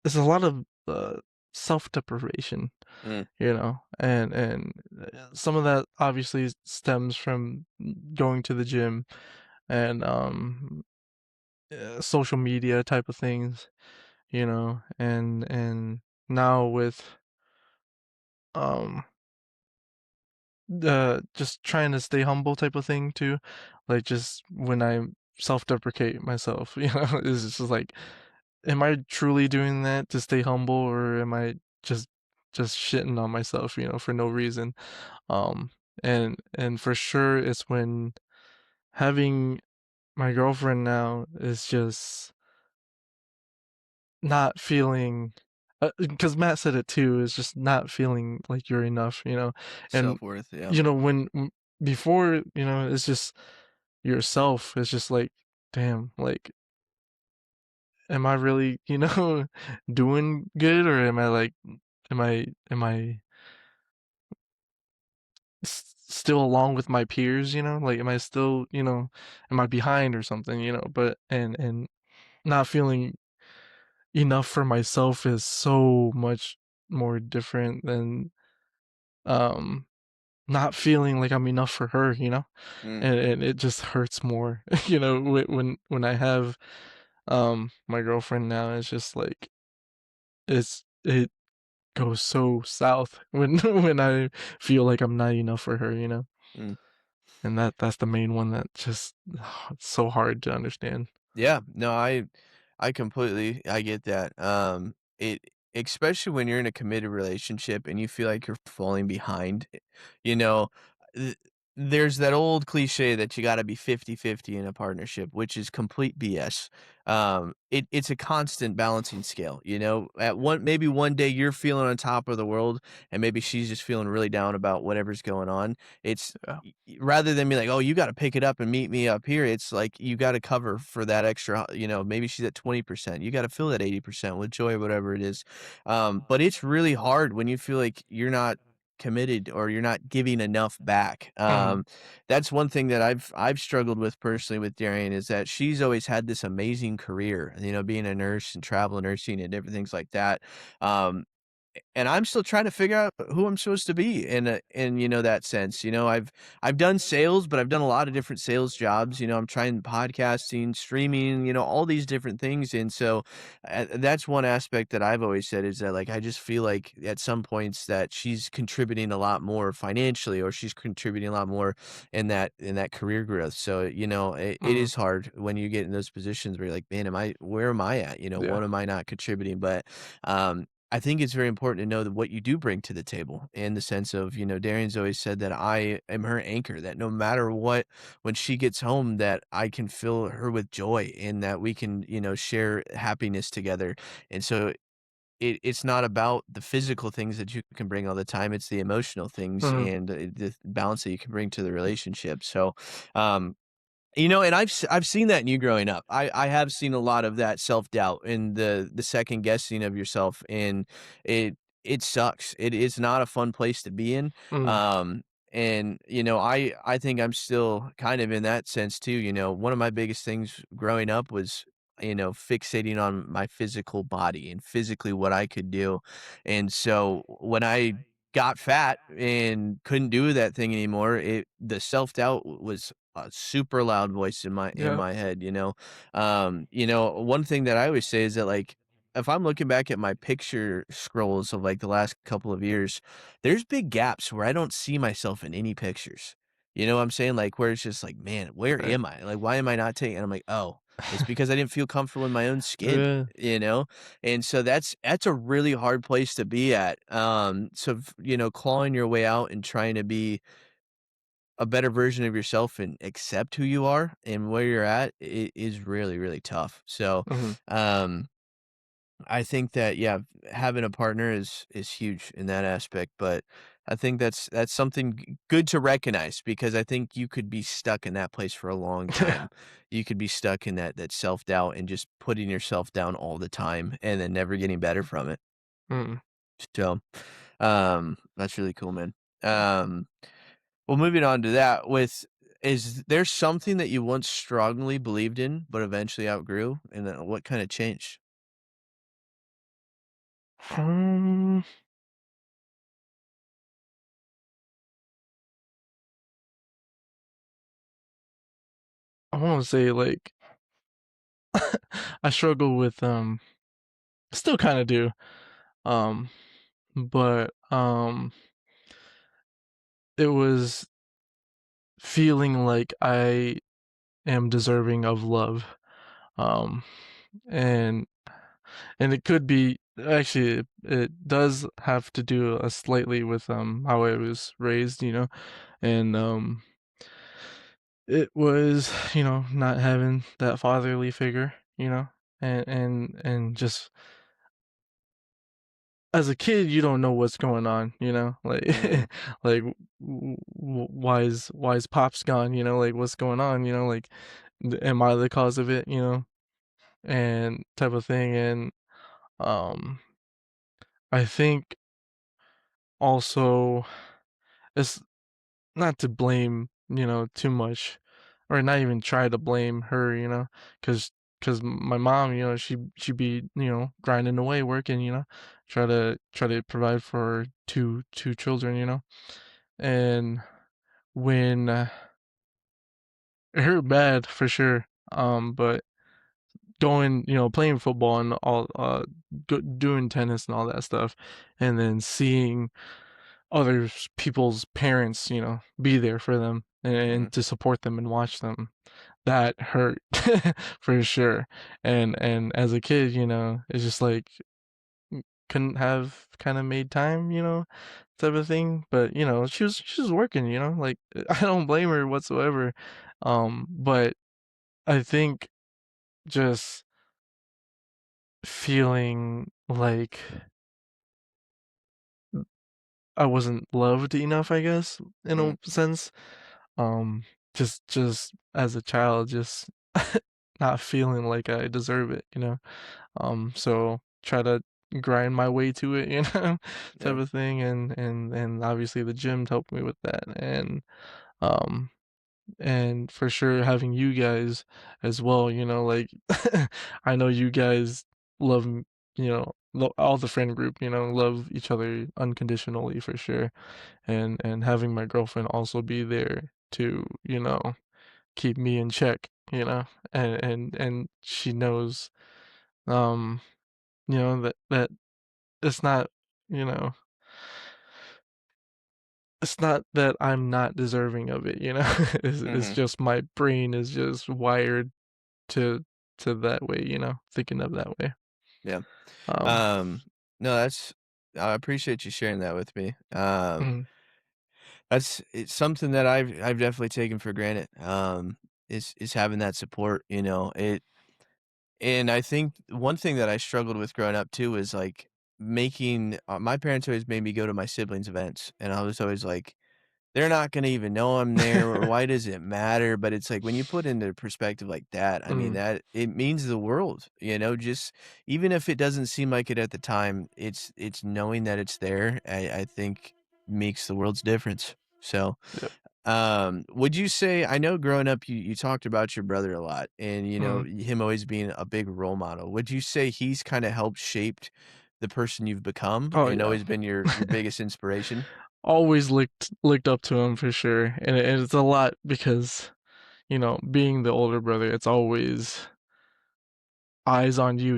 it's a lot of, self-deprivation, Mm, and some of that obviously stems from going to the gym and, social media type of things, and now with, um just trying to stay humble type of thing too. Like, just when I self-deprecate myself, it's just like, am I truly doing that to stay humble, or am I just just shitting on myself, for no reason? Um, and for sure, it's when having my girlfriend now is just not feeling, because Matt said it too, is just not feeling like you're enough, and self-worth, yeah. before, it's just yourself. It's just like, damn, like am I really, doing good, or am I like, am I still along with my peers, Like, am I still, am I behind or something, But and not feeling enough for myself is so much more different than, um, not feeling like I'm enough for her, Mm, And it just hurts more, when I have, my girlfriend now, it's just like it goes so south when when I feel like I'm not enough for her, mm. And that's the main one that just it's so hard to understand. Yeah, no, I completely I get that. It especially when you're in a committed relationship and you feel like you're falling behind, you know, th- there's that old cliche that you got to be 50-50 in a partnership, which is complete BS. It's a constant balancing scale, At maybe one day you're feeling on top of the world and maybe she's just feeling really down about whatever's going on. It's Yeah. rather than be like, "Oh, you gotta pick it up and meet me up here," it's like you gotta cover for that extra, maybe she's at 20%. You gotta fill that 80% with joy or whatever it is. But it's really hard when you feel like you're not committed or you're not giving enough back. Mhm, That's one thing that I've struggled with personally with Darian is that she's always had this amazing career, being a nurse and travel nursing and different things like that. Um, and I'm still trying to figure out who I'm supposed to be in that sense. I've done sales, but I've done a lot of different sales jobs. I'm trying podcasting, streaming, all these different things. And so that's one aspect that I've always said is that like I just feel like at some points that she's contributing a lot more financially or she's contributing a lot more in that career growth. So, it mhm, is hard when you get in those positions where you're like, man, where am I at? yeah, What am I not contributing? But I think it's very important to know that what you do bring to the table in the sense of, Darian's always said that I am her anchor, that no matter what, when she gets home, that I can fill her with joy and that we can, share happiness together. And so it's not about the physical things that you can bring all the time. It's the emotional things mhm, and the balance that you can bring to the relationship. So, um, and I've seen that in you growing up. I have seen a lot of that self-doubt and the second guessing of yourself, and it it sucks. It is not a fun place to be in. mhm, Um, and, I think I'm still kind of in that sense too. One of my biggest things growing up was, fixating on my physical body and physically what I could do. And so when I got fat and couldn't do that thing anymore, the self-doubt was a super loud voice in yeah, my head, one thing that I always say is that, like, if I'm looking back at my picture scrolls of, like, the last couple of years, there's big gaps where I don't see myself in any pictures. You know what I'm saying? Like, where it's just like, "Man, where right. am I? Like, why am I not taking?" And I'm like, "Oh, it's because I didn't feel comfortable in my own skin," Yeah, you know? And so that's a really hard place to be at. Clawing your way out and trying to be a better version of yourself and accept who you are and where you're at is really, really tough. So, mhm, um, I think that, yeah, having a partner is huge in that aspect, but I think that's something good to recognize because I think you could be stuck in that place for a long yeah, time. You could be stuck in that self-doubt and just putting yourself down all the time and then never getting better from it. mhm, So, that's really cool, man. Um well, moving on to that, is there something that you once strongly believed in, but eventually outgrew, and what kinda changed? um, I wanna say, like, I struggle with, still kinda do, um, but, it was feeling like I am deserving of love, um, and it could be actually, it does have to do, slightly with, how I was raised, and, it was, not having that fatherly figure, and just as a kid, you don't know what's going on, like Mm, like why is pops gone, like what's going on, like am I the cause of it, and type of thing, and, um, I think also it's not to blame, too much, or not even try to blame her, because my mom, she be, grinding away, working, try to provide for two children, and when it hurt bad for sure, but going, playing football and all, doing tennis and all that stuff, and then seeing other people's parents, be there for them Mhm. and to support them and watch them. That hurt for sure. And as a kid, it's just like couldn't have kind of made time, type of thing. But she was working, like I don't blame her whatsoever. But I think just feeling like I wasn't loved enough, I guess, in Mm. a sense. Um, just as a child, just not feeling like I deserve it, so try to grind my way to it, type Yeah. of thing, and obviously the gym helped me with that, um, and for sure having you guys as well, like I know you guys love, all the friend group, love each other unconditionally for sure, and having my girlfriend also be there to, keep me in check, and she knows, um, that it's not, you know, it's not that I'm not deserving of it, it's Mhm. just my brain is just wired to that way, thinking of that way. Yeah. Um, Um, no, that's I appreciate you sharing that with me. mhm, It's something that I've definitely taken for granted, is having that support, and I think one thing that I struggled with growing up too is, like, making my parents always made me go to my siblings' events, and I was always like, "They're not gonna even know I'm there, or why does it matter?" But it's like, when you put into perspective like that, I mean, mhm, that it means the world, just even if it doesn't seem like it at the time, it's knowing that it's there, I think makes the world's difference. So, yep, would you say I know growing up you talked about your brother a lot and, mhm. him always being a big role model. Would you say he's kinda helped shaped the person you've become Oh, and yeah. always been your biggest inspiration? Always looked up to him for sure, and it's a lot because, being the older brother, it's always eyes on you,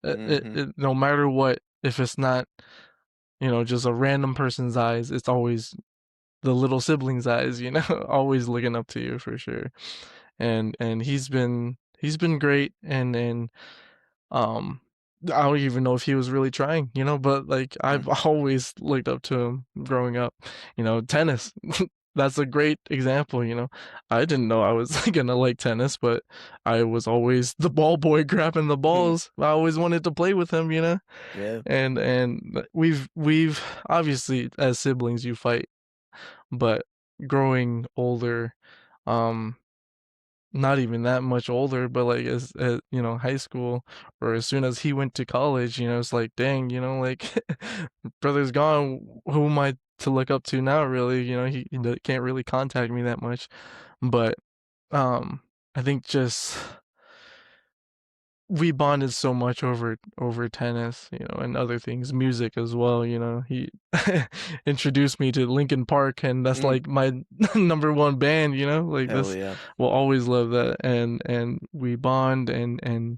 Mhm. no matter what, if it's not, just a random person's eyes, it's always the little sibling's eyes, always looking up to you for sure. And he's been great, and um, I don't even know if he was really trying, but, like, Mm. I've always looked up to him growing up. Tennis, that's a great example, I didn't know I was gonna like tennis, but I was always the ball boy grabbing the balls. I always wanted to play with him, Yeah. and we've obviously, as siblings, you fight, but growing older, um not even that much older, but, like, as high school, or as soon as he went to college, it's like, "Dang," like, "Brother's gone, who am I to look up to now, really?" He can't really contact me that much, but, um, I think just we bonded so much over tennis, and other things, music as well, he introduced me to Linkin Park, and that's, Mm. like, my number 1 band, like, Hell this yeah. will always love that, and we bond and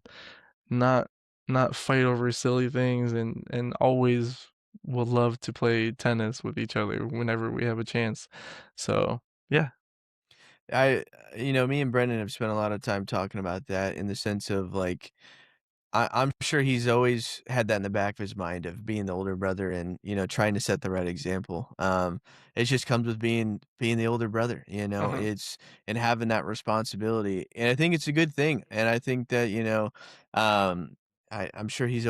not not fight over silly things, and always would love to play tennis with each other whenever we have a chance. So, yeah. I me and Brendan have spent a lot of time talking about that in the sense of, like, I'm sure he's always had that in the back of his mind of being the older brother and, trying to set the right example. It just comes with being the older brother, Mhm. it's and having that responsibility. And I think it's a good thing. And I think that, um, I'm sure he's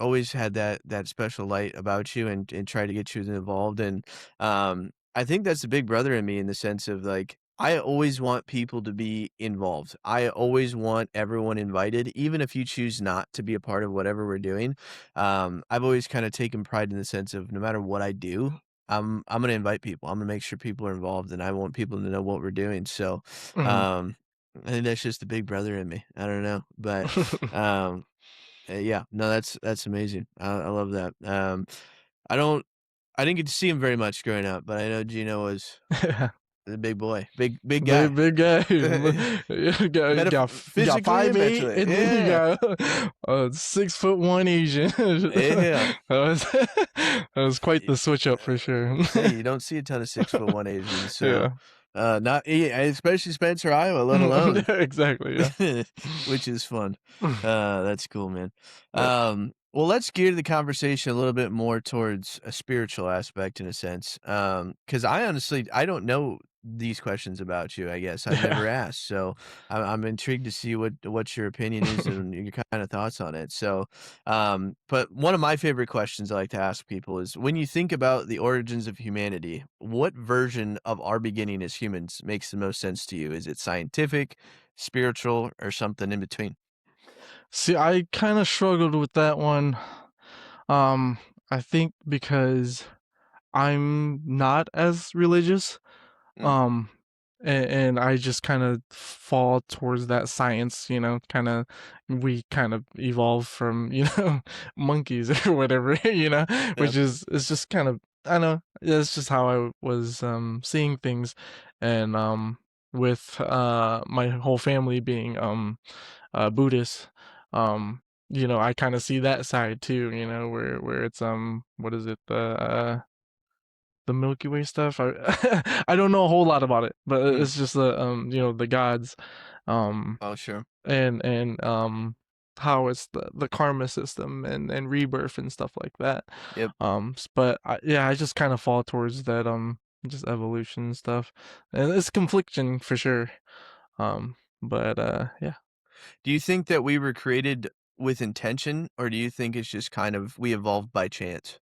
always had that special light about you and try to get you involved. And I think that's the big brother in me in the sense of like I always want people to be involved. I always want everyone invited, even if you choose not to be a part of whatever we're doing. I've always kind of taken pride in the sense of no matter what I do, I'm gonna invite people. I'm gonna make sure people are involved, and I want people to know what we're doing. So, Mhm. um, I think that's just the big brother in me. I don't know, but um, yeah, no, that's amazing. I love that. I don't, I didn't get to see him very much growing up, but I know Gino was Yeah. the big boy, big Big guy. big guy. You got Physically and 5'8", mentally. and then you Yeah. got a 6'1" Asian. Yeah. That was quite Y the switch up for sure. Hey, you don't see a ton of 6'1" Asians, so, Yeah. not especially Spencer, Iowa, let alone Yeah, exactly, yeah. which is fun. That's cool, man. Yep. Well, let's gear the conversation a little bit more towards a spiritual aspect in a sense, because I honestly I don't know these questions about you, I guess. I've Yeah. never asked, so I'm intrigued to see what your opinion is and your kinda thoughts on it. So, but one of my favorite questions I like to ask people is when you think about the origins of humanity, what version of our beginning as humans makes the most sense to you? Is it scientific, spiritual, or something in between? See, I kinda struggled with that one. Um, I think because I'm not as religious. Mm, Um, and I just kind of fall towards that science, kind of we kind of evolved from, monkeys or whatever, yep. which is it's just kind of I don't know, that's just how I was seeing things. And with my whole family being Buddhist, um I kind of see that side too, where it's what is it, the Milky Way stuff. I I don't know a whole lot about it, but Mm. it's just the gods, um, Oh, sure. and how it's the karma system and rebirth and stuff like that. Yep. But yeah, I just kind of fall towards that just evolution stuff, and it's conflicting for sure. But yeah. Do you think that we were created with intention, or do you think it's just kind of we evolved by chance?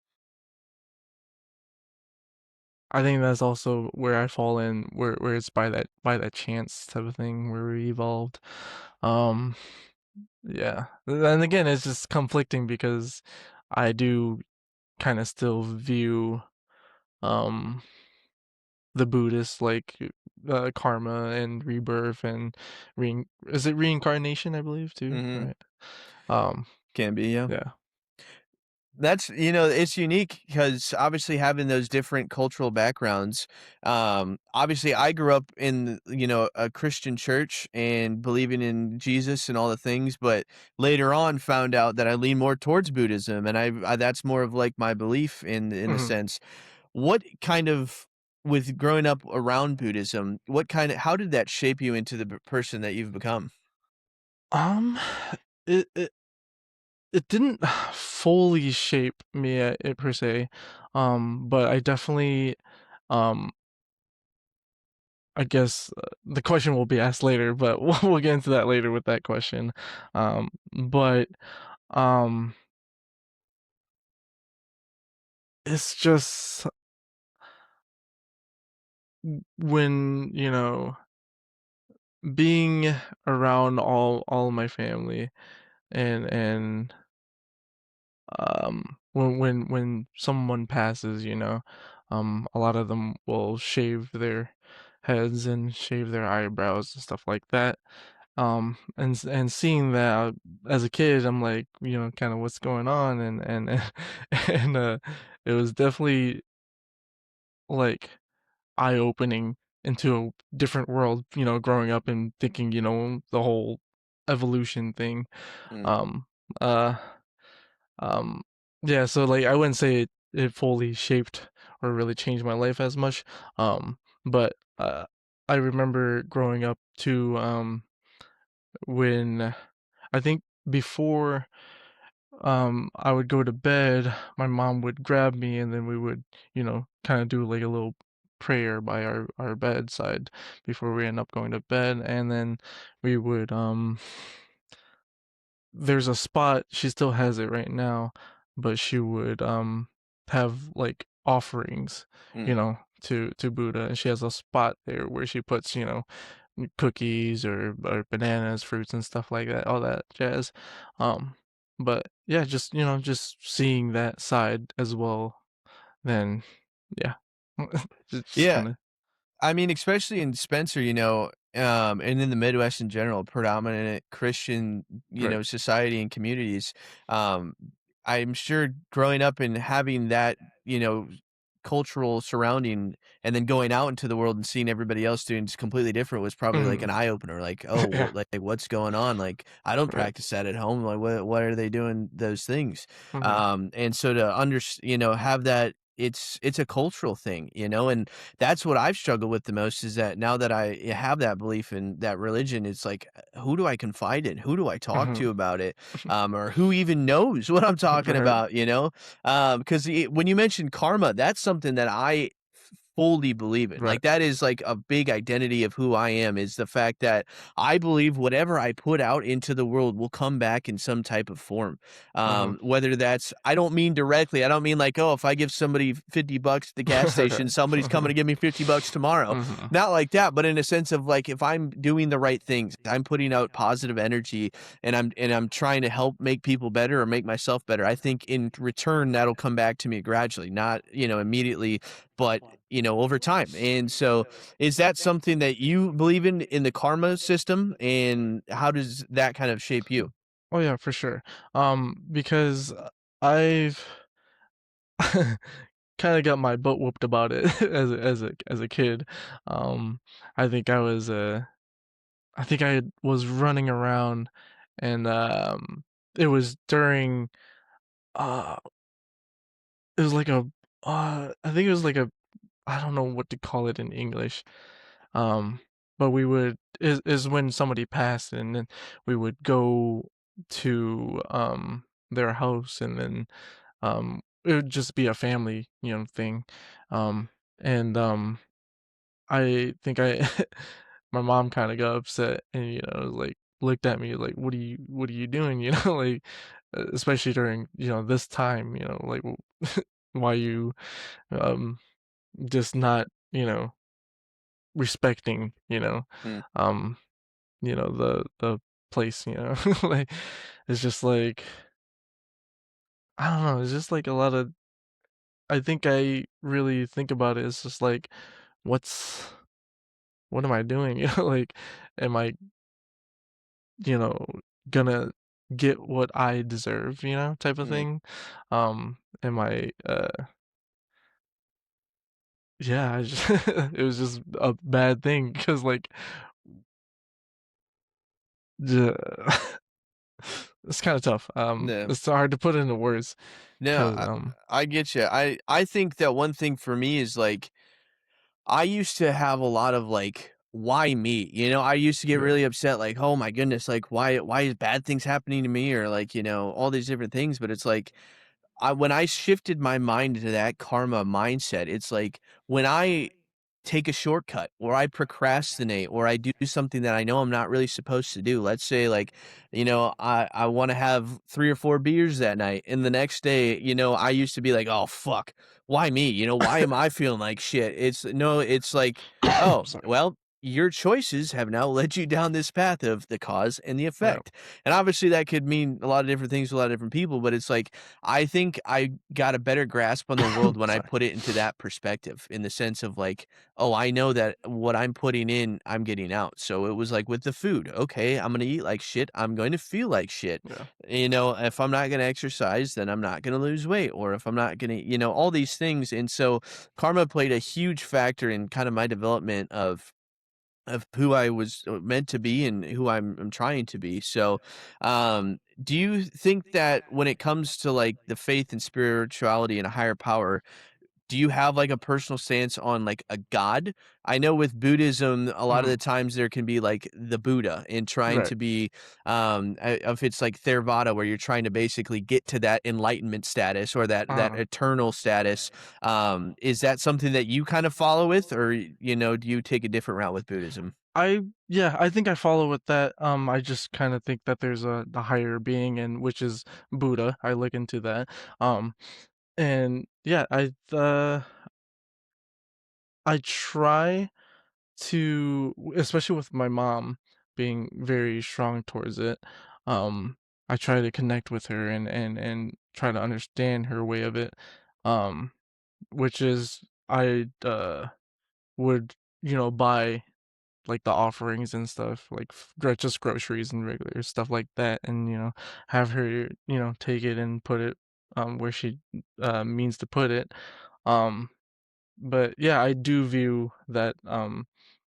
I think that's also where I fall in, where it's by that chance type of thing where we evolved. Um, Yeah. And again, it's just conflicting because I do kind of still view um the Buddhist like karma and rebirth and is it reincarnation, I believe, too, Mhm. right? Um Can be, yeah. yeah. That's it's unique because obviously having those different cultural backgrounds, obviously I grew up in, a Christian church and believing in Jesus and all the things, but later on found out that I lean more towards Buddhism and that's more of like my belief in a Mhm. sense. What kind of with growing up around Buddhism, how did that shape you into the person that you've become? Um it it didn't fully shape me per se. But I definitely um I guess, the question will be asked later, but we'll get into that later with that question. But, um, it's just when, being around all my family and, when someone passes, a lot of them will shave their heads and shave their eyebrows and stuff like that. And seeing that as a kid, I'm like, kind of what's going on, and and it was definitely like eye opening into a different world. Growing up and thinking, the whole evolution thing. Mm, Um, uh, um, yeah. So like, I wouldn't say it fully shaped or really changed my life as much. But I remember growing up too. When I think before I would go to bed, my mom would grab me and then we would, kind of do like a little prayer by our bedside before we end up going to bed. And then we would there's a spot, she still has it right now, but she would have like offerings, mm, to Buddha, and she has a spot there where she puts, cookies or bananas, fruits, and stuff like that, all that jazz. Um, but yeah, just just seeing that side as well. Then yeah, it's just Yeah. kind of I mean, especially in Spencer, and in the Midwest in general, predominant Christian, right. society and communities. Um, I'm sure growing up and having that, you know, cultural surrounding and then going out into the world and seeing everybody else doing just completely different was probably like an Mhm. eye opener. Like, oh, Yeah, like what's going on? Like, I don't right. practice that at home. Like, what are they doing those things? Mhm. And so to have that it's a cultural thing, and that's what I've struggled with the most is that now that I have that belief in that religion, it's like, who do I confide in? Who do I talk to Mhm. about it? Or who even knows what I'm talking Right. about, because when you mentioned karma, that's something that I fully believe in. Right. Like that is like a big identity of who I am is the fact that I believe whatever I put out into the world will come back in some type of form. Mhm. Whether that's I don't mean directly. I don't mean like, oh, if I give somebody $50 at the gas station, Right. somebody's coming to give me $50 tomorrow. Mhm. Not like that, but in a sense of like if I'm doing the right things, I'm putting out positive energy and I'm trying to help make people better or make myself better. I think in return that'll come back to me gradually, not, immediately, but over time. And so is that something that you believe in the karma system? And how does that kind of shape you? Oh yeah, for sure. Because I've kind of got my butt whooped about it as a kid. Um, I think I think I was running around, and it was during uh, it was like a I think it was like a I don't know what to call it in English. Um, but we would is when somebody passed, and then we would go to their house, and then it would just be a family, thing. Um, and I think I my mom kind of got upset, and like looked at me like, what are you doing?" Like especially during this time, like why you um just not respecting, Mm, um, the place, like it's just like I don't know, it's just like a lot of I think I really think about it, it's just like what's what am I doing? Like am I, you know, gonna get what I deserve, type of mm. thing? Am I yeah, I just it was just a bad thing because like the it's kind of tough. No. It's so hard to put into words No, because I get you. I think that one thing for me is like I used to have a lot of like why me? I used to get yeah. really upset like, "Oh my goodness, like why is bad things happening to me?" or like, all these different things, but it's like when I shifted my mind to that karma mindset, it's like when I take a shortcut or I procrastinate or I do something that I know I'm not really supposed to do. Let's say like, I want to have 3 or 4 beers that night. And the next day, I used to be like, oh fuck, why me? Why am I feeling like shit? It's no, it's like, oh, Sorry. well, your choices have now led you down this path of the cause and the Yeah. effect. And obviously that could mean a lot of different things to a lot of different people, but it's like I think I got a better grasp on the world when I Sorry. put it into that perspective in the sense of like, oh, I know that what I'm putting in, I'm getting out. So it was like with the food, okay, I'm going to eat like shit. I'm going to feel like shit. Yeah. If I'm not going to exercise, then I'm not going to lose weight. Or if I'm not going to, all these things. And so karma played a huge factor in kind of my development of who I was meant to be and who I'm trying to be. So, do you think that when it comes to like the faith and spirituality and a higher power, do you have like a personal stance on like a god? I know with Buddhism, a lot of Mhm. the times there can be like the Buddha and trying Right. to be, if it's like Theravada, where you're trying to basically get to that enlightenment status or that Uh eternal status. Is that something that you kind of follow with, or do you take a different route with Buddhism? I yeah, I think I follow with that. I just kind of think that there's a higher being, and which is Buddha. I look into that. And yeah, I try to, especially with my mom being very strong towards it, um, I try to connect with her and try to understand her way of it, um, which is would, buy, like, the offerings and stuff, like, just groceries and regular stuff like that, and, have her, take it and put it, where she, means to put it, um, but, yeah, I do view that,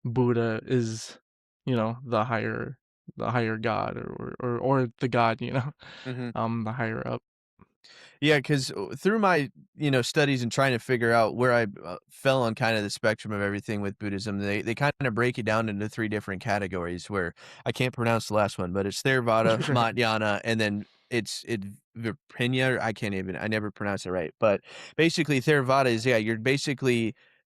Buddha is, the higher god or the god, Mhm. the higher up. Yeah, because through my, studies and trying to figure out where I, fell on kind of the spectrum of everything with Buddhism, they kinda break it down into 3 different categories where I can't pronounce the last one, but it's Theravada, Mahayana, and then it Vipranya, I never pronounce it right, but basically Theravada is, yeah,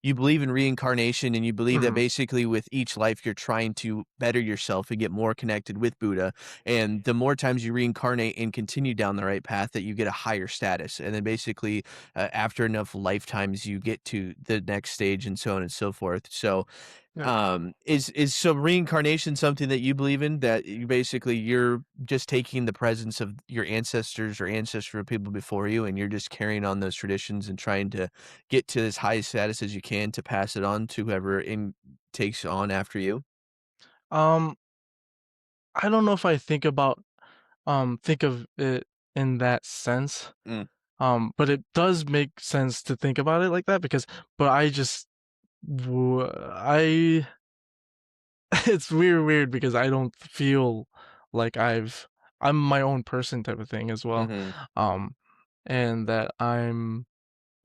you believe in reincarnation, and you believe that Mhm. basically with each life you're trying to better yourself and get more connected with Buddha, and the more times you reincarnate and continue down the right path, that you get a higher status, and then basically, after enough lifetimes you get to the next stage, and so on and so forth. So Yeah. is reincarnation something that you believe in, that you're just taking the presence of your ancestors or ancestral people before you, and you're just carrying on those traditions and trying to get to as high status as you can to pass it on to whoever in takes on after you? Um, I don't know if I think of it in that sense, Mm, but it does make sense to think about it like that because but I just w I it's weird because I don't feel like I'm my own person type of thing as well, mhm, um, and that I'm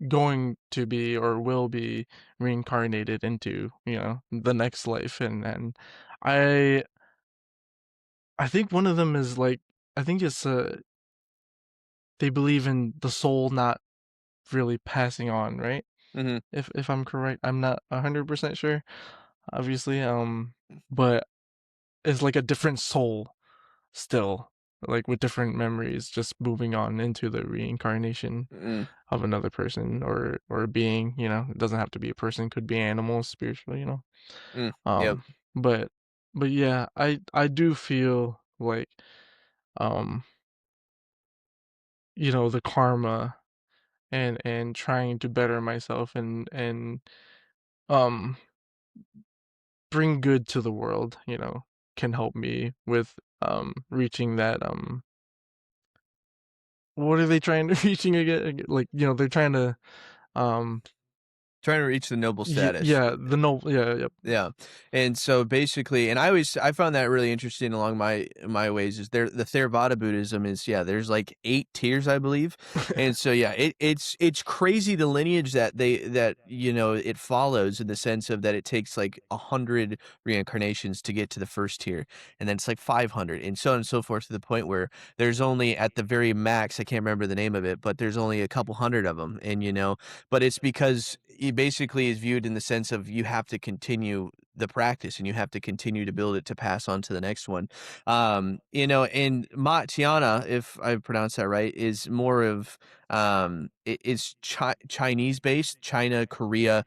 going to be or will be reincarnated into, the next life, and I I think one of them is, like I think it's, they believe in the soul not really passing on, right? mhm, If I'm correct, I'm not 100% sure, obviously, but it's like a different soul still, like, with different memories, just moving on into the reincarnation mm, of another person or a being, It doesn't have to be a person, could be animals, spiritual, yep. Um, but but yeah, I do feel like, um, the karma and trying to better myself and um bring good to the world, can help me with reaching that what are they trying to reaching again? Like, they're trying to um Trying to reach the noble status. yeah, the no yeah, yep. Yeah, and so basically, and I found that really interesting along my ways, is there the Theravada Buddhism is, yeah, there's like 8 tiers, I believe, and so, yeah, it's crazy the lineage that, it follows, in the sense of that it takes like 100 reincarnations to get to the first tier, and then it's like 500, and so on and so forth, to the point where there's only at the very max, I can't remember the name of it, but there's only a couple hundred of them, and, but it's because it basically is viewed in the sense of you have to continue the practice, and you have to continue to build it to pass on to the next one. And Matiana, if I pronounce that right, is more of it's Chinese based, China, Korea,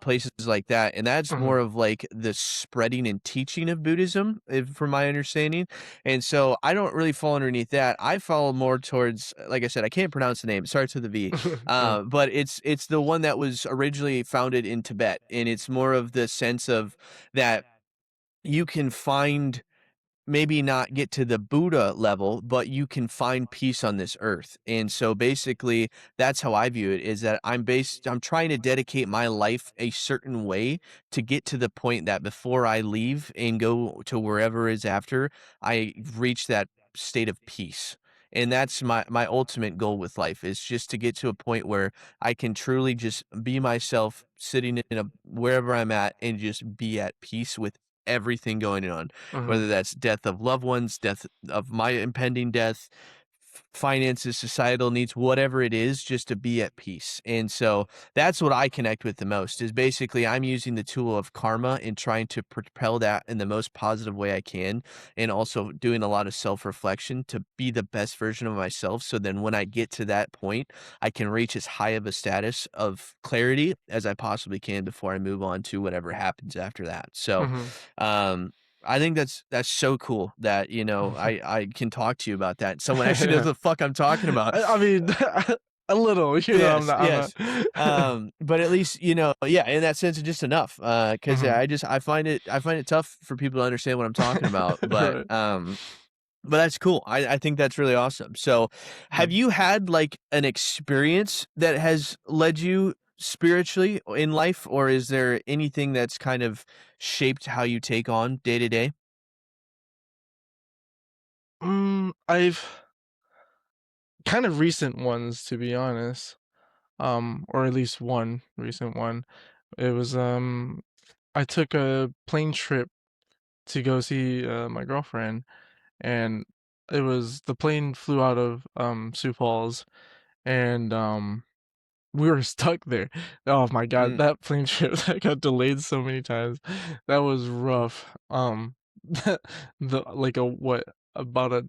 places like that, and that's Mhm. more of like the spreading and teaching of Buddhism, from my understanding. And so I don't really fall underneath that. I follow more towards, like I said, I can't pronounce the name. It starts with a V, Yeah. but it's the one that was originally founded in Tibet, and it's more of the sense of that you can find, maybe not get to the Buddha level, but you can find peace on this earth. And so basically that's how I view it, is that I'm trying to dedicate my life a certain way to get to the point that before I leave and go to wherever is after, I reach that state of peace. And that's my ultimate goal with life, is just to get to a point where I can truly just be myself, sitting in a wherever I'm at, and just be at peace with everything going on, Mhm. whether that's death of loved ones, death of my impending death, finances, societal needs, whatever it is, just to be at peace. And so that's what I connect with the most is basically I'm using the tool of karma and trying to propel that in the most positive way I can. And also doing a lot of self reflection to be the best version of myself. So then when I get to that point, I can reach as high of a status of clarity as I possibly can before I move on to whatever happens after that. So, Mhm. um, I think that's so cool that, I can talk to you about that. Someone actually knows Yeah. what the fuck I'm talking about. I mean, a little, Yes, I'm not. yes. But at least, yeah, in that sense, it's just enough. Because Mhm. I find it tough for people to understand what I'm talking about. But Right. but that's cool. I think that's really awesome. So, have Mm. you had like an experience that has led you spiritually in life, or is there anything that's kind of shaped how you take on day to day? I've kind of recent ones, to be honest. Or at least one recent one. It was I took a plane trip to go see my girlfriend, and the plane flew out of Sioux Falls, and we were stuck there. Oh my god, Mm, that plane trip that got delayed so many times. That was rough. The like a what about a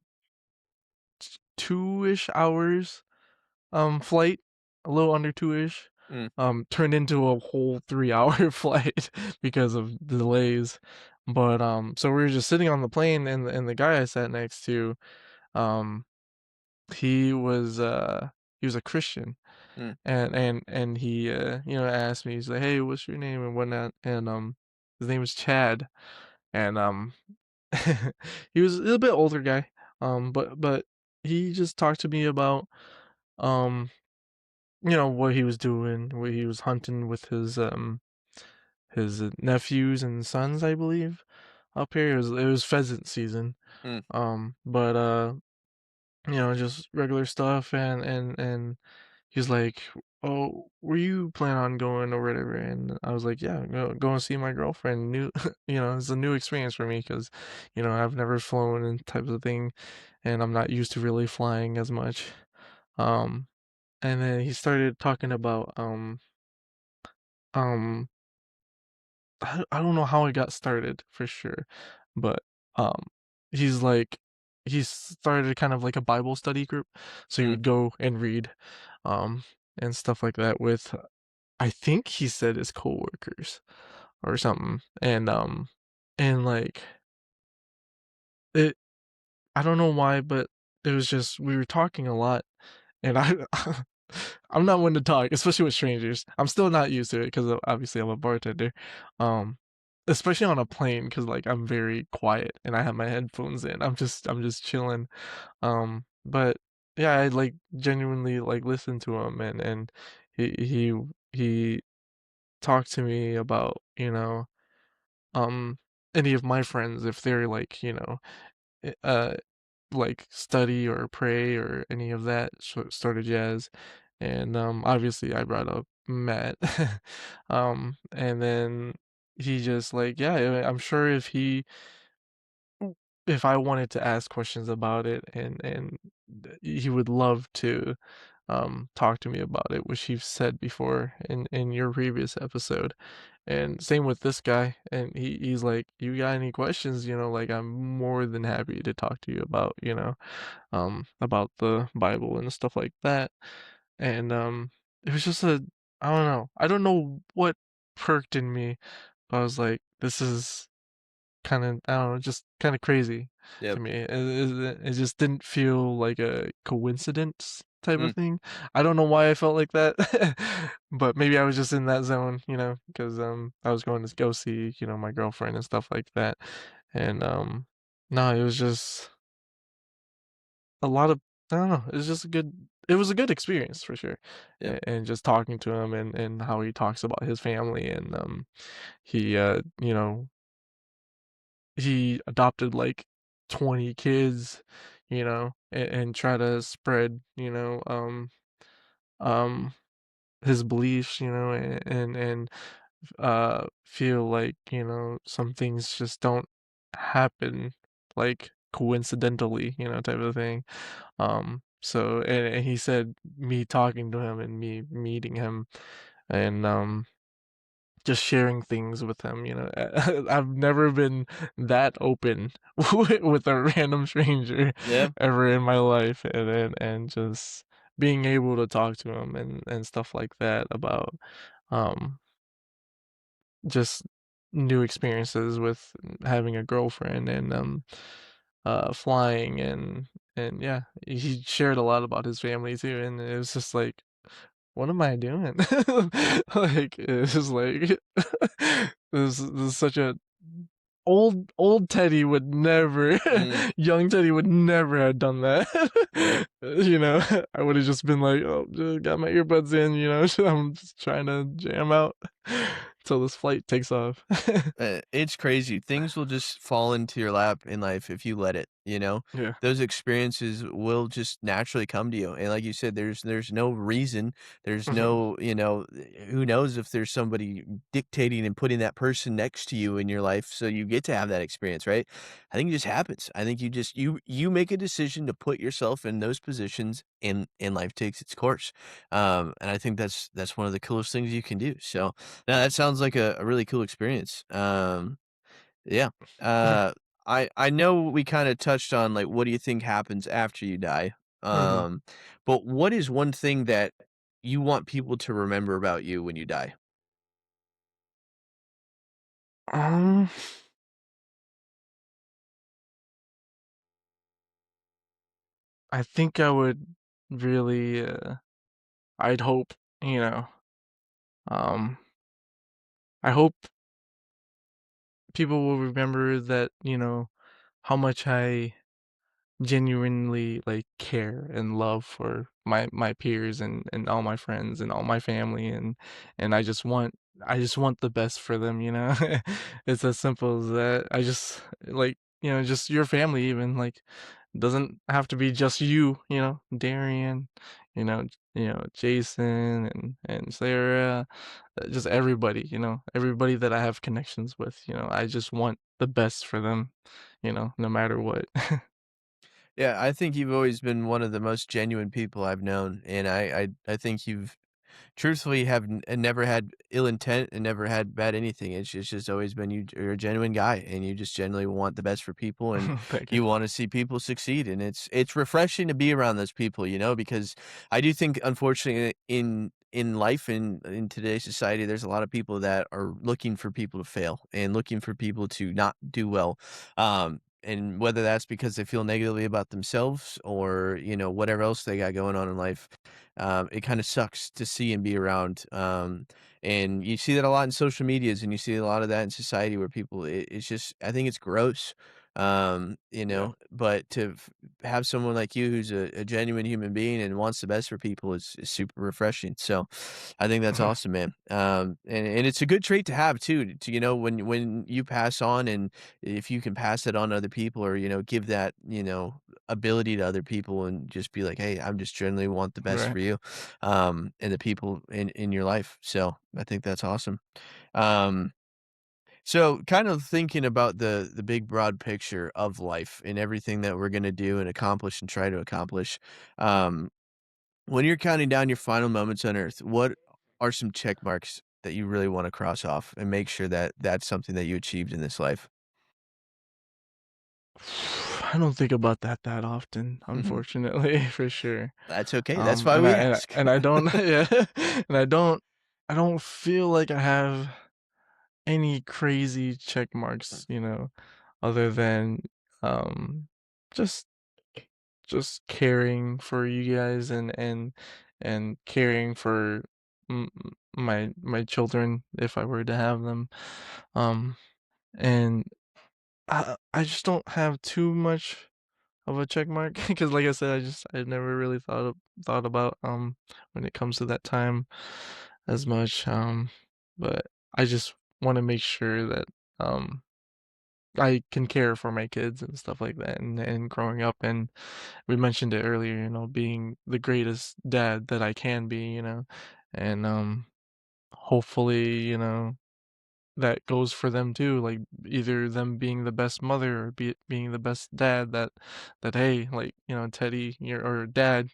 2-ish hours flight, a little under 2-ish, mm, turned into a whole 3-hour flight because of delays. But so we were just sitting on the plane, and the guy I sat next to, um, he was he was a Christian, mm, and he asked me, he's like, "Hey, what's your name?" and whatnot, and his name was Chad, and he was a little bit older guy, but he just talked to me about um what he was doing, what he was hunting with his nephews and sons, I believe, up here. It was pheasant season. mm, But just regular stuff, and he's like, "Oh, were you plan on going or whatever?" And I was like, "Yeah, go and see my girlfriend." New, it's a new experience for me because, I've never flown and types of thing, and I'm not used to really flying as much. Um, and then he started talking about um I don't know how it got started for sure, but um he's like he started kind of like a Bible study group. So he mm, would go and read um and stuff like that with, I think he said, his coworkers or something. And like it I don't know why, but it was just we were talking a lot, and I'm not one to talk, especially with strangers. I'm still not used to it because obviously I'm a bartender, um, especially on a plane because like I'm very quiet and I have my headphones in. I'm just chilling. But yeah, I like genuinely like listen to him, and he talked to me about any of my friends if they're like like study or pray or any of that sort of jazz. And obviously I brought up Matt. And then he just like, yeah, I'm sure if I wanted to ask questions about it, and he would love to talk to me about it, which you've said before in your previous episode. And same with this guy, and he's like, you got any questions, like I'm more than happy to talk to you about the Bible and stuff like that. And it was just I don't know. I don't know what perked in me, but I was like, this is kind of, I don't know, just kind of crazy to yep, me. It just didn't feel like a coincidence type of mm, thing. I don't know why I felt like that, but maybe I was just in that zone, because I was going to go see, my girlfriend and stuff like that. And no, it was just a lot of, I don't know, it was a good experience for sure. yep, And just talking to him, and how he talks about his family, and he he adopted like 20 kids, and try to spread, um his beliefs, and feel like, some things just don't happen like coincidentally, type of thing. So and he said me talking to him and me meeting him and just sharing things with him, you know. I've never been that open with a random stranger Yeah. ever in my life, and just being able to talk to him and stuff like that about um just new experiences with having a girlfriend and flying and yeah, he shared a lot about his family too, and it was just like, what am I doing? Like, it's just like this is such a old Teddy would never Mm. young Teddy would never have done that. You know, I would have just been like, "Oh, just got my earbuds in," you know, I'm just trying to jam out till this flight takes off. It's crazy. Things will just fall into your lap in life if you let it, you know? Yeah. Those experiences will just naturally come to you. And like you said, there's no reason. There's Mhm. no, who knows if there's somebody dictating and putting that person next to you in your life so you get to have that experience, right? I think it just happens. I think you make a decision to put yourself in those positions and life takes its course. And I think that's one of the coolest things you can do. So no, that sounds like a really cool experience. Yeah. Yeah. Uh, I know we kinda touched on, like, what do you think happens after you die? Mhm. Um, but what is one thing that you want people to remember about you when you die? Um, I think I would really, I'd hope, you know, um, I hope people will remember that, you know, how much I genuinely, like, care and love for my peers and all my friends and all my family, and I just want the best for them, you know? It's as simple as that. I just like, you know, just your family even, like, doesn't have to be just you know, Darian, Jason and Sarah, just everybody, you know, everybody that I have connections with, you know, I just want the best for them, you know, no matter what. Yeah, I think you've always been one of the most genuine people I've known, and I think you've truthfully have never had ill intent and never had bad anything. It's just always been you're a genuine guy and you just genuinely want the best for people and Thank you. you want to see people succeed. And it's refreshing to be around those people, because I do think unfortunately in life in today's society, there's a lot of people that are looking for people to fail and looking for people to not do well. And whether that's because they feel negatively about themselves or, whatever else they got going on in life, it kind of sucks to see and be around. And you see that a lot in social medias, and you see a lot of that in society where people, it's just, I think it's gross. Yeah. But have someone like you who's a genuine human being and wants the best for people is super refreshing. So I think that's Mhm. awesome, man. And it's a good trait to have too, when you pass on and if you can pass it on to other people or, give that, ability to other people and just be like, "Hey, I'm just generally want the best Right. for you, and the people in your life." So, I think that's awesome. Um, so kind of thinking about the big broad picture of life and everything that we're gonna do and accomplish and try to accomplish, um, when you're counting down your final moments on Earth, what are some check marks that you really wanna cross off and make sure that that's something that you achieved in this life? I don't think about that often, Mhm. unfortunately, for sure. That's okay, that's why And I we and I ask. and I don't yeah, and I don't feel like I have any crazy check marks, you know, other than, um, just caring for you guys and caring for my children if I were to have them. Um, and I just don't have too much of a check mark because, like I said, I never really thought about when it comes to that time as much. But I just want to make sure that um I can care for my kids and stuff like that and growing up, and we mentioned it earlier, you know, being the greatest dad that I can be, you know, and hopefully, you know. that goes for them too, like either them being the best mother or being the best dad that hey, like, Teddy or dad,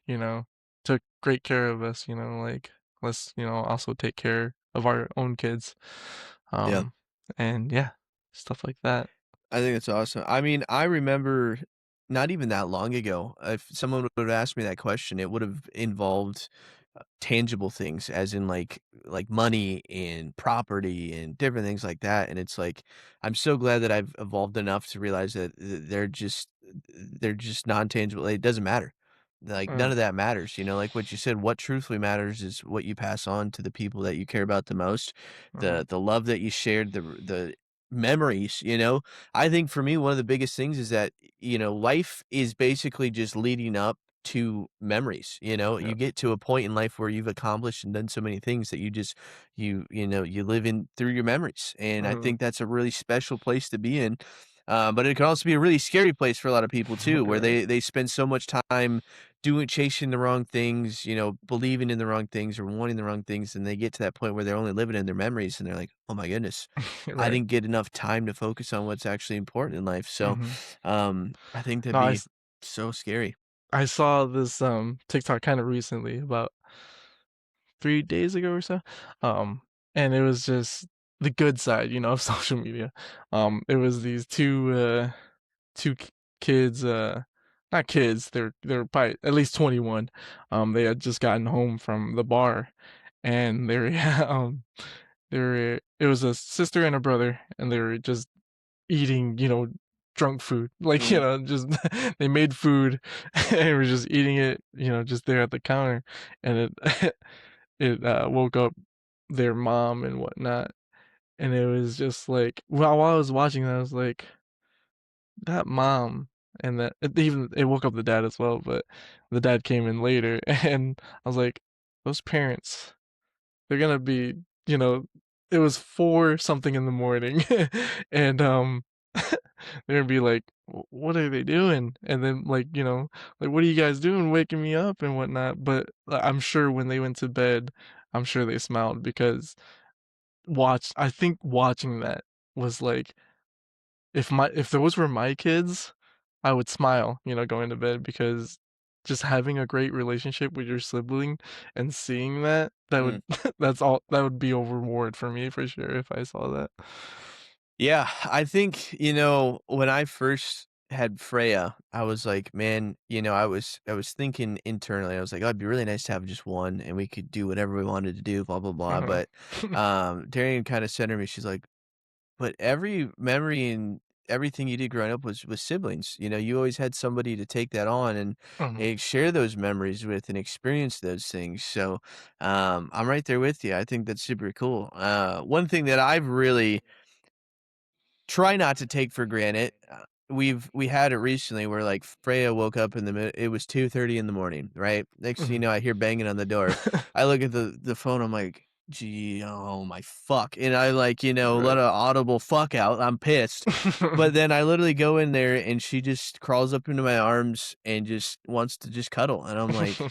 you know, took great care of us, like let's, also take care of our own kids. Yeah. Um and yeah, stuff like that. I think it's awesome. I mean, I remember not even that long ago, if someone would have asked me that question, it would have involved tangible things, as in like money and property and different things like that. And it's like I'm so glad that I've evolved enough to realize that they're just non-tangible. It doesn't matter. Like none Mm, of that matters. Like what you said. What truthfully matters is what you pass on to the people that you care about the most, mhm, the love that you shared, the memories. I think for me, one of the biggest things is that, life is basically just leading up to memories. yeah, You get to a point in life where you've accomplished and done so many things that you live in through your memories. And I mhm, think that's a really special place to be in. But it can also be a really scary place for a lot of people too, where right. they spend so much time chasing the wrong things, believing in the wrong things or wanting the wrong things, and they get to that point where they're only living in their memories, and they're like, "Oh my goodness, I Right. didn't get enough time to focus on what's actually important in life." So, Mhm. I think that'd No, be so scary. I saw this TikTok kind of recently about 3 days ago or so. Um and it was just the good side, of social media. It was these two kids, not kids, they're probably at least 21. They had just gotten home from the bar and it was a sister and a brother and they were just eating, drunk food. Like, Mhm, just they made food and were just eating it, just there at the counter, and it it woke up their mom and whatnot, and it was just like while I was watching that, I was like, "That mom," and that it woke up the dad as well, but the dad came in later, and I was like, "Those parents." They're gonna be, you know it was 4 something in the morning, and, they're gonna be like, What are they doing?" And then, like, "What are you guys doing waking me up and whatnot?" But, I'm sure when they went to bed, I'm sure they smiled because I think watching that was like if those were my kids, I would smile, going to bed because just having a great relationship with your sibling and seeing that mm. would that would be a reward for me for sure if I saw that. Yeah, I think, when I first had Freya, I was like, man, I was thinking internally, I was like, "Oh, it'd be really nice to have just one and we could do whatever we wanted to do, blah, blah, blah." Mhm. But Darian kind of centered me. She's like, "But every memory and everything you did growing up was with siblings. You always had somebody to take that on Mhm. and share those memories with and experience those things." So I'm right there with you. I think that's super cool. One thing that I've really try not to take for granted. We had it recently where like Freya woke up in the it was 2:30 in the morning, right? Next thing you Mhm. know, I hear banging on the door. I look at the phone, I'm like, gee, oh my fuck. And I like, let Right. a audible fuck out. I'm pissed. But then I literally go in there and she just crawls up into my arms and just wants to just cuddle. And I'm like,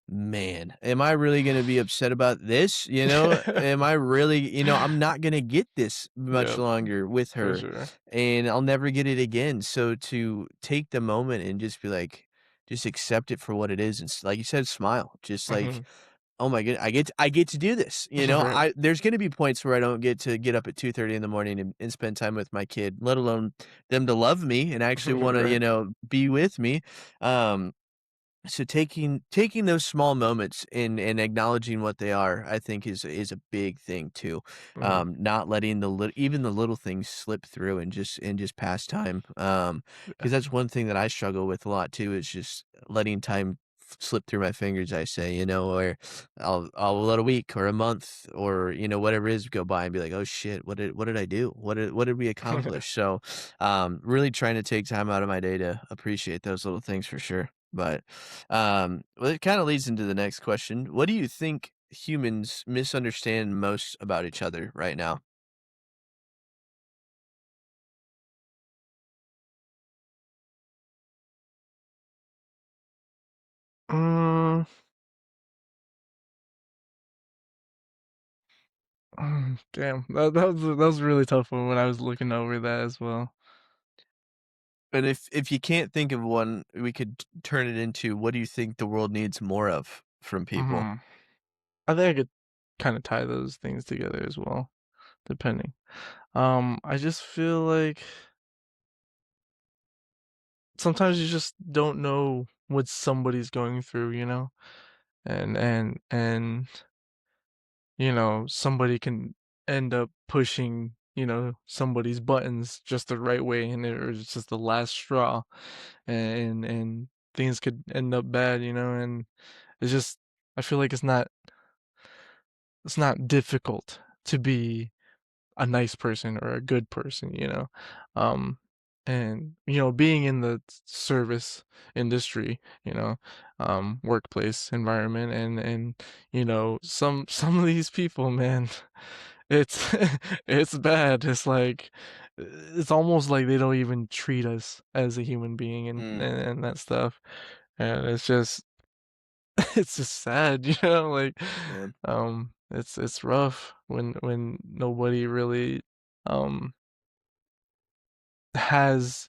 man, am I really gonna be upset about this? Am I really, I'm not gonna get this much Yep, longer with for her, sure. and I'll never get it again. So to take the moment and just be like, just accept it for what it is, and like you said, smile. Just like, Mhm. oh my god, I get to do this. Right. There's gonna be points where I don't get to get up at 2:30 in the morning and spend time with my kid, let alone them to love me and actually want to, Right. be with me. Um, so taking those small moments and acknowledging what they are, I think is a big thing too. Mhm. Not letting even the little things slip through and just pass time. Yeah. Because that's one thing that I struggle with a lot too, is just letting time slip through my fingers, I say, or I'll let a week or a month or, whatever it is go by and be like, "Oh shit, what did I do? What did we accomplish?" So, really trying to take time out of my day to appreciate those little things for sure. But well, it kind of leads into the next question. What do you think humans misunderstand most about each other right now? Mm, Damn, that was a really tough one when I was looking over that as well. And if you can't think of one, we could turn it into what do you think the world needs more of from people? Mhm. I think I could kind of tie those things together as well, depending. I just feel like sometimes you just don't know what somebody's going through, and somebody can end up pushing, somebody's buttons just the right way, and it's just the last straw, and things could end up bad, and it's just I feel like it's not difficult to be a nice person or a good person, um, and being in the service industry, workplace environment, and some of these people, man, it's it's bad. It's like it's almost like they don't even treat us as a human being, and Mm, and, and that stuff, and it's just it's just sad, like yeah. it's rough when nobody really um has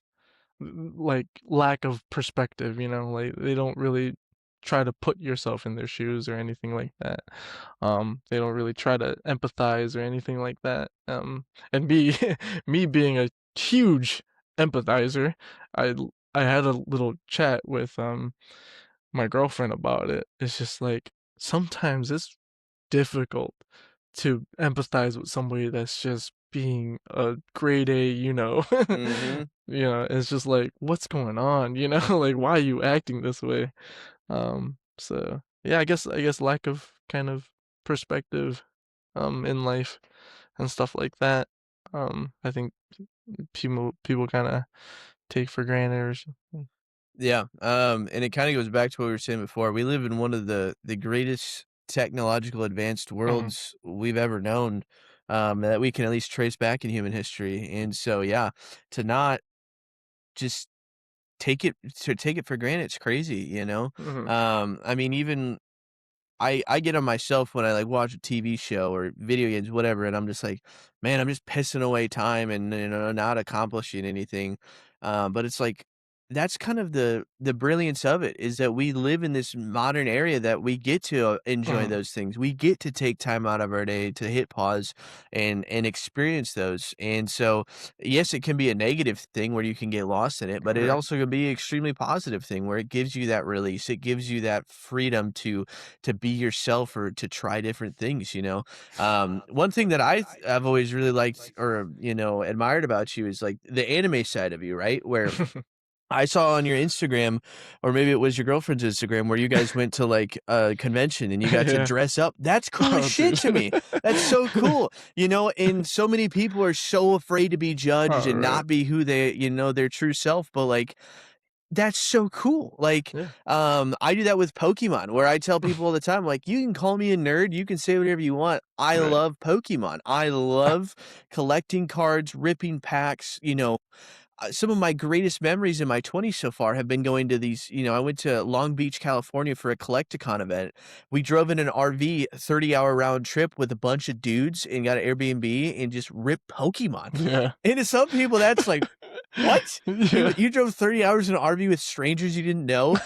like lack of perspective, like they don't really try to put yourself in their shoes or anything like that. They don't really try to empathize or anything like that. And me being a huge empathizer, I had a little chat with my girlfriend about it. It's just like sometimes it's difficult to empathize with somebody that's just being a grade A, Mhm. it's just like, what's going on, like why are you acting this way? So yeah, I guess lack of kind of perspective in life and stuff like that. I think people kind of take for granted or something. Yeah, and it kinda goes back to what we were saying before. We live in one of the greatest technological advanced Mhm, worlds we've ever known, that we can at least trace back in human history, and so, yeah, to not just take it for granted, it's crazy, you know? mhm, I mean, even I get on myself when I, like, watch a TV show or video games, whatever, and I'm just like, "Man, I'm just pissing away time and, not accomplishing anything." But it's like, that's kind of the brilliance of it, is that we live in this modern area that we get to, enjoy mhm, those things. We get to take time out of our day to hit pause and experience those, and so, yes, it can be a negative thing where you can get lost in it, but it right, also can be an extremely positive thing where it gives you that release. It gives you that freedom to be yourself or to try different things, you know? One thing that I've always really liked or, admired about you is like the anime side of you, right? Where I saw on your Instagram, or maybe it was your girlfriend's Instagram, where you guys went to like a convention and you got to yeah. dress up. That's cool as Oh, shit dude. to me. That's so cool. And so many people are so afraid to be judged Oh, and right. not be who they, their true self. But like that's so cool. Like, Yeah. I do that with Pokemon where I tell people all the time, like, you can call me a nerd, you can say whatever you want. I Right. love Pokemon. I love collecting cards, ripping packs, some of my greatest memories in my 20s so far have been going to these, I went to Long Beach, California for a Collecticon event. We drove in an RV 30-hour round trip with a bunch of dudes and got an Airbnb and just ripped Pokemon. Yeah. And to some people, that's like, "What? You Yeah. you drove 30 hours in an RV with strangers you didn't know?"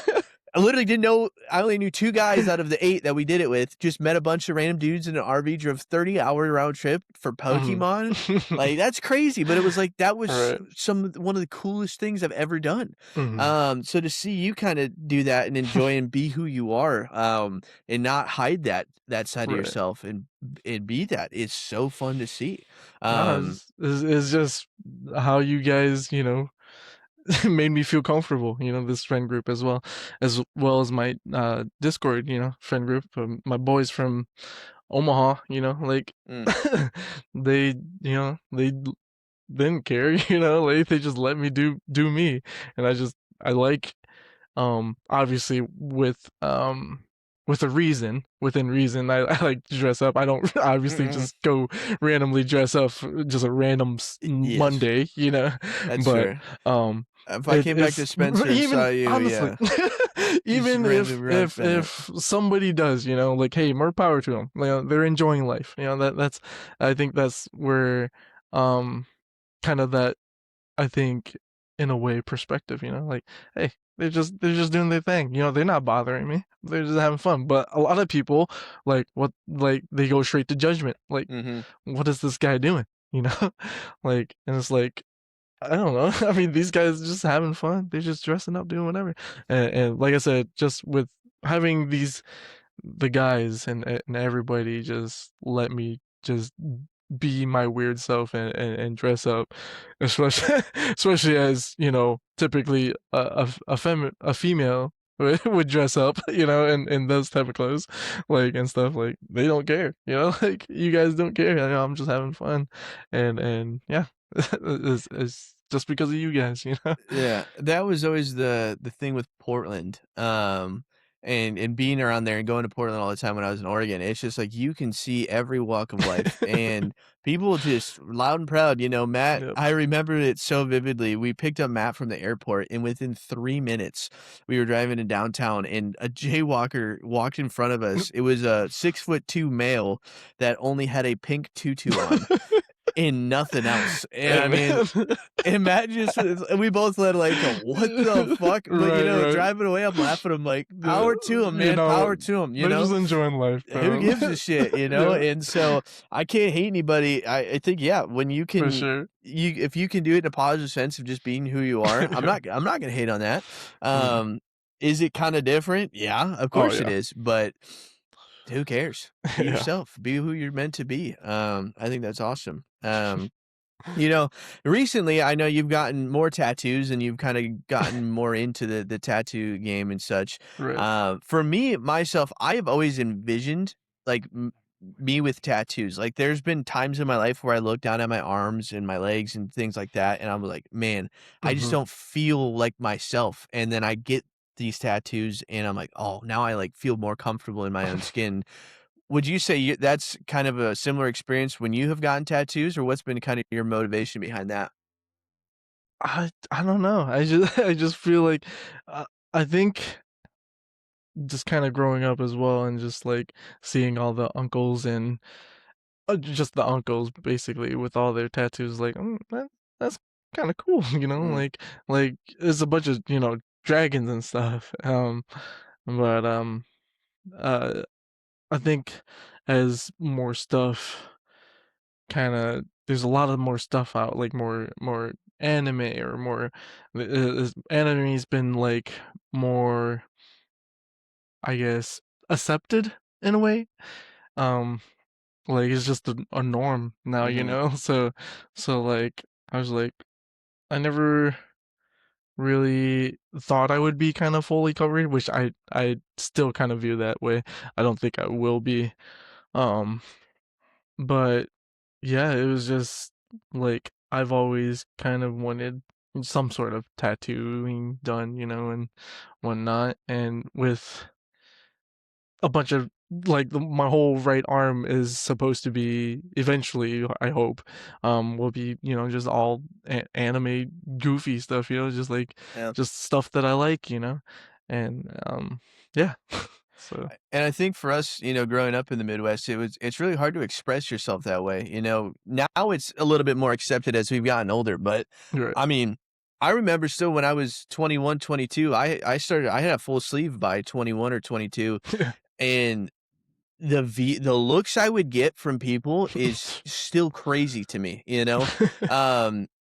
I literally didn't know I only knew 2 guys out of the 8 that we did it with, just met a bunch of random dudes in an RV, drove 30-hour round trip for Mhm. Pokemon. Like, that's crazy, but it was like, that was Right. one of the coolest things I've ever done. Mhm. So to see you kinda do that and enjoy and be who you are, and not hide that side of Right. yourself and be that is so fun to see. No, Um it's just how you guys, made me feel comfortable, this friend group as well as my, Discord, friend group, my boys from Omaha, like, mm, they, they didn't care, like, they just let me do me, and I like obviously with a reason, within reason, I like to dress up. I don't obviously mm, just go randomly dress up just a random yes, Monday, that's but fair. um If I came back to it's Spencer and even saw you, honestly yeah. You just Even randomly if run up if on it. if somebody does, you know, like, hey, more power to them. You know, they're enjoying life. You know, that's I think that's where kind of that I think in a way perspective, you know, like, hey, they're just doing their thing. You know, they're not bothering me. They're just having fun. But a lot of people like they go straight to judgment. Like, Mhm. what is this guy doing? You know? Like, and it's like I don't know. I mean, these guys just having fun. They're just dressing up, doing whatever. And like I said, just with having the guys and everybody just let me just be my weird self and dress up, especially especially as you know, typically a female would dress up, you know, in those type of clothes, like and stuff. Like they don't care, you know, like you guys don't care. You know, I'm just having fun, and yeah, it's just because of you guys, you know. Yeah, that was always the thing with Portland, and being around there and going to Portland all the time when I was in Oregon. It's just like you can see every walk of life, and people just loud and proud. You know, Matt. Yep. I remember it so vividly. We picked up Matt from the airport, and within 3 minutes, we were driving in downtown, and a jaywalker walked in front of us. It was a 6'2" male that only had a pink tutu on and nothing else. And Hey I mean, man. and Matt just we both led like a "What the fuck?" But, Right, right. driving away, I'm laughing, I'm like, "Power to The him, you man, know, power to him," you they're know? just enjoying life, Who man. gives a shit, you know? Yeah, And so, I can't hate anybody. I think, yeah, when you for can sure. you if you can do it in a positive sense of just being who you are, Yeah, I'm not gonna hate on that. yeah. Is it kinda different? Yeah, of Oh, course it yeah. is, but who cares? Be Yeah. yourself, be who you're meant to be. I think that's awesome. You know, recently, I know you've gotten more tattoos and you've kinda gotten more into the tattoo game and such. Right. For me, myself, I have always envisioned, like, me with tattoos. Like, there's been times in my life where I look down at my arms and my legs and things like that, and I'm like, "Man, I just Mhm. don't feel like myself." And then I get these tattoos, and I'm like, "Oh, now I, like, feel more comfortable in my own skin." Would you say that's kind of a similar experience when you have gotten tattoos, or what's been kind of your motivation behind that? I don't know. I just I just feel like, uh, I think just kinda growing up as well and just, like, seeing all the uncles and just the uncles basically with all their tattoos, like, that's kinda cool, you know, Mm, like, there's a bunch of, you know, dragons and stuff, but, uh, I think as more stuff kinda there's a lot of more stuff out, like, more anime or more anime's been, like, more, I guess, accepted in a way, um like, it's just a norm now, you mhm, know? So, like, I was like, I never really thought I would be kinda fully covered, which I still kind of view that way. I don't think I will be, um, but, yeah, it was just, like, I've always kind of wanted some sort of tattooing done, you know, and whatnot, and with a bunch of like, my whole right arm is supposed to be eventually, I hope, will be, you know, just all anime goofy stuff, you know, just like yeah. just stuff that I like, you know? And, yeah. So And I think for us, growing up in the Midwest, it's really hard to express yourself that way. Now it's a little bit more accepted as we've gotten older, but right. I mean, I remember still when I was 21, 22, I had a full sleeve by 21 or 22, Yeah. and the looks I would get from people is still crazy to me, you know?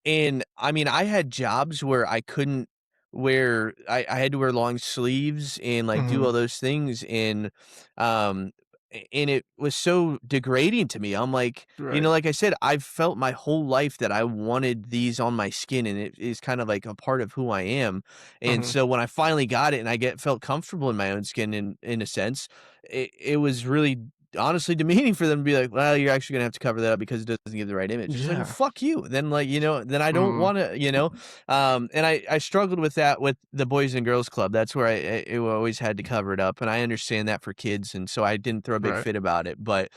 And I mean, I had jobs where I couldn't I had to wear long sleeves and, like, do Mhm. all those things, um, and it was so degrading to me. I'm like, Right. like I said, I've felt my whole life that I wanted these on my skin, and it is kind of like a part of who I am, and Mhm. so when I finally got it and I get felt comfortable in my own skin in a sense, it was really honestly demeaning for them to be like, "Well, you're actually gonna have to cover that up because it doesn't give the right image." It's like, "Well, Yeah. fuck you." Then, like, then I don't Mhm. wanna, and I struggled with that with the Boys and Girls Club. That's where I always had to cover it up, and I understand that for kids, and so I didn't throw a big Right. fit about it, but,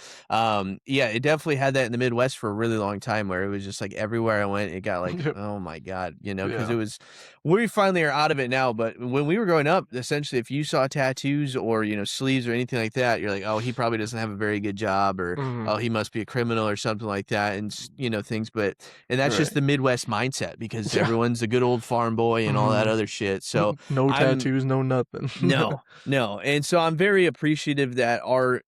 yeah, it definitely had that in the Midwest for a really long time where it was just, like, everywhere I went, it got like, Yep. "Oh my god," because Yeah. it was we finally are out of it now, but when we were growing up, essentially, if you saw tattoos or, sleeves or anything like that, you're like, "Oh, he probably doesn't have a very good job," or, "Oh, Mhm. he must be a criminal," or something like that, and things, and that's just Right. the Midwest mindset because Yeah. everyone's a good old farm boy and all that Mhm. other shit, so No I'm tattoos, no nothing. no, no, and so I'm very appreciative that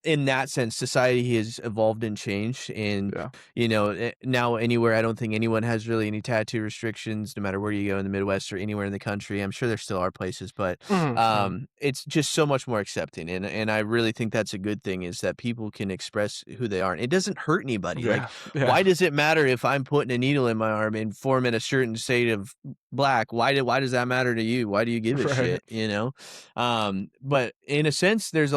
in that sense, society has evolved and changed, and, Yeah. now anywhere I don't think anyone has really any tattoo restrictions, no matter where you go in the Midwest or anywhere in the country. I'm sure there still are places, but, Mhm, mhm. it's just so much more accepting, and I really think that's a good thing is that people can express who they are, and it doesn't hurt anybody. Like, Yeah. Yeah. why does it matter if I'm putting a needle in my arm and forming a certain shade of black? Why does that matter to you? Why do you give a Right. shit, But in a sense, there's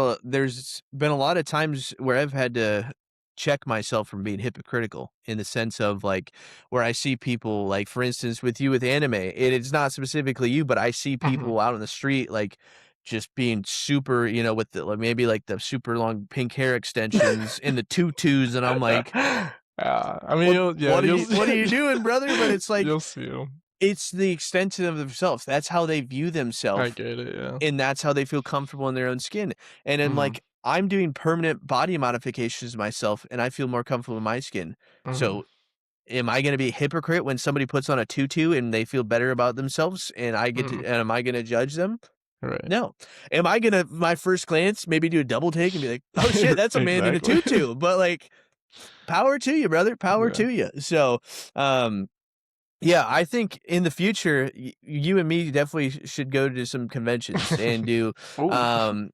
been a lot of times where I've had to check myself from being hypocritical in the sense of like where I see people like for instance with you with anime, it's not specifically you, but I see Mhm. people out on the street like just being super, with the like maybe like the super long pink hair extensions and the tutus, and I'm like, Yeah, I mean, what are you what are you see doing, brother? But it's like you'll see 'em. it's the extension of themselves. That's how they view I themselves get it, yeah. and that's how they feel comfortable in their own skin, and then, Mhm, like, I'm doing permanent body modifications to myself, and I feel more comfortable in my skin. mhm. So, am I gonna be a hypocrite when somebody puts on a tutu and they feel better about themselves, Mhm. and am I gonna judge them? Right. No. Am I gonna, my first glance, maybe do a double take and be like, "Oh, shit, that's a man in a Exactly. tutu," but, like, power to you, brother, power Yeah. to you. So, um yeah, I think in the future, you and me definitely should go to some conventions and do, Ooh.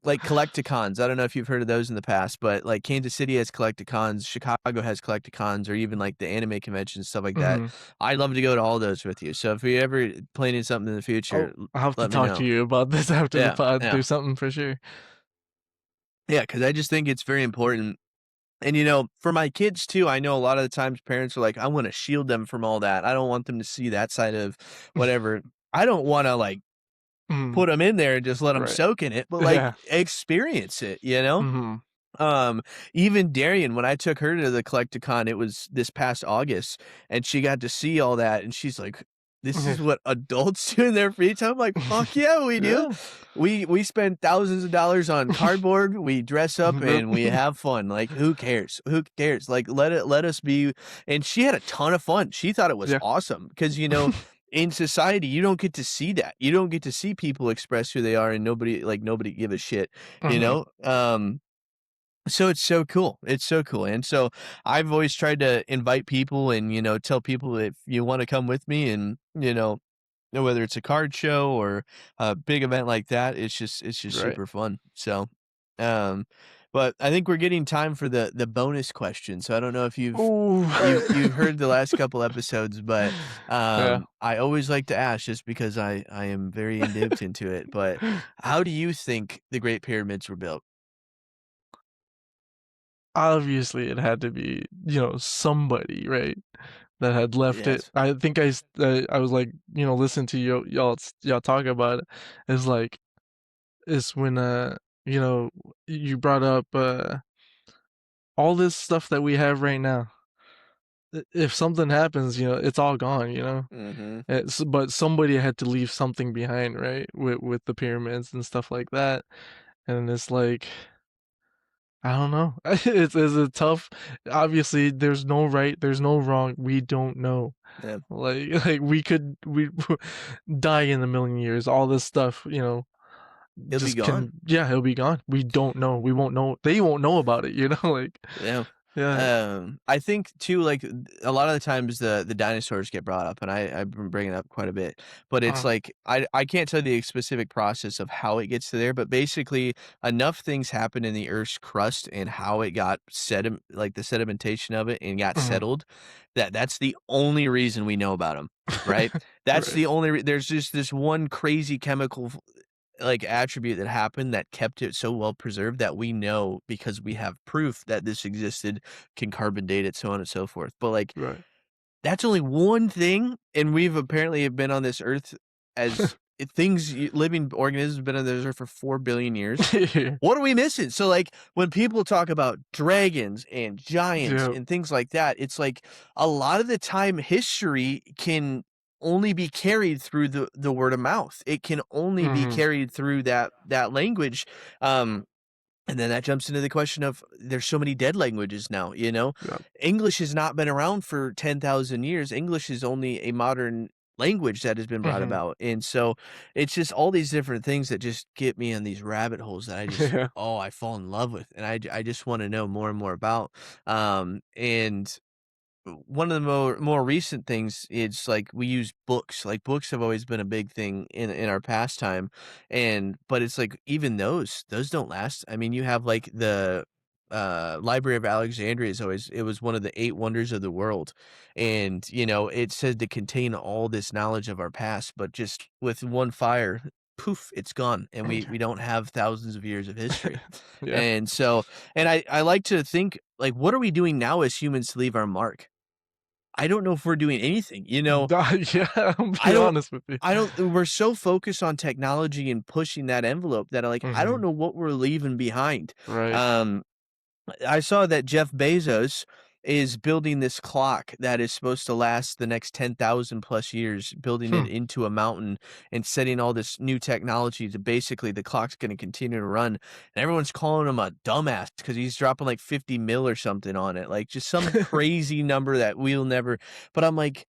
like collecticons. I don't know if you've heard of those in the past, but like Kansas City has collecticons, Chicago has collecticons, or even like the anime conventions, stuff like that. Mhm. I'd love to go to all those with you. So if we ever planning something in the Oh, future, I'll have to let me talk to know. you about this after the Yeah, pod. yeah, There's something for sure. yeah, because I just think it's very important. And for my kids too, I know a lot of the times parents are like, I want to shield them from all that. I don't want them to see that side of whatever. I don't want to like Mhm. put them in there and just let them Right. soak in it, but, like, Yeah. experience it? Mhm. Um, Even Darian, when I took her to the Collecticon, it was this past August, and she got to see all that, and she's like, "This Yeah. is what adults do in their free time?" I'm like, "Fuck yeah, we do. Yeah. We spend thousands of dollars on cardboard, we dress up, Yep. and we have fun, like, who cares? Who cares? Like, let us be." And she had a ton of fun. She thought it was Yeah. awesome because, in society, you don't get to see that. You don't get to see people express who they are and nobody give a shit, you Mhm. know? So it's so cool. It's so cool. And so I've always tried to invite people and, tell people if you want to come with me and, whether it's a card show or a big event like that, it's just Right. super fun. So, um, but I think we're getting time for the bonus question. So I don't know if Ooh. you've heard the last couple episodes, but Yeah. I always like to ask just because I am very in depth into it. But how do you think the Great Pyramids were built? Obviously, it had to be, somebody, right, that had left it. Yes. I think I was like, listen to y'all talk about it. It's like it's when, you know, you brought up, all this stuff that we have right now. If something happens, it's all gone, you know? Mhm. But somebody had to leave something behind, right? With the pyramids and stuff like that, and it's like, I don't know. It's a tough obviously, there's no right, there's no wrong, we don't know. Yeah. Like like, we die in a million years, all this stuff, It'll be just gone. can yeah, he'll be gone. We don't know, we won't know they won't know about it, like Yeah. yeah. I think too, like a lot of the times the dinosaurs get brought up, and I've been bringing it up quite a bit. But it's Uh, like I can't tell the specific process of how it gets to there, but basically enough things happen in the Earth's crust and how it got like the sedimentation of it and got mhm. settled. That's the only reason we know about them, right? That's Right. the only. There's just this one crazy chemical like attribute that happened that kept it so well preserved that we know because we have proof that this existed, can carbon date it, so on and so forth. But like Right. that's only one thing, and we've apparently have been on this earth as living organisms have been on this earth for 4 billion years. Yeah. What are we missing? So, like, when people talk about dragons and giants Yep. and things like that, it's like a lot of the time history can only be carried through the word of mouth. It can only be Mhm. carried through that language. Um, and then that jumps into the question of there's so many dead languages now, you know? Yep. English has not been around for 10,000 years. English is only a modern language that has been brought Mhm. about. And so it's just all these different things that just get me on these rabbit holes that I just, Yeah. oh, I fall in love with. And I just want to know more and more about. And one of the more recent things is like we use books. Like books have always been a big thing in our pastime, and but it's like even those don't last. I mean, you have like the Library of Alexandria is always it was one of the eight wonders of the world, and you know it said to contain all this knowledge of our past, but just with one fire, poof, it's gone, and we don't have thousands of years of history, Yeah. and so and I like to think like what are we doing now as humans to leave our mark? I don't know if we're doing anything, you know, Yeah, I'll I be don't honest with you. I don't we're so focused on technology and pushing that envelope that I don't Mhm. know what we're leaving behind. Right. Um, I saw that Jeff Bezos is building this clock that is supposed to last the next 10,000 plus years, building Hmm. it into a mountain and setting all this new technology to basically the clock's gonna continue to run, and everyone's calling him a dumbass because he's dropping like 50 mil or something on it, like, just some crazy number that we'll never but I'm like,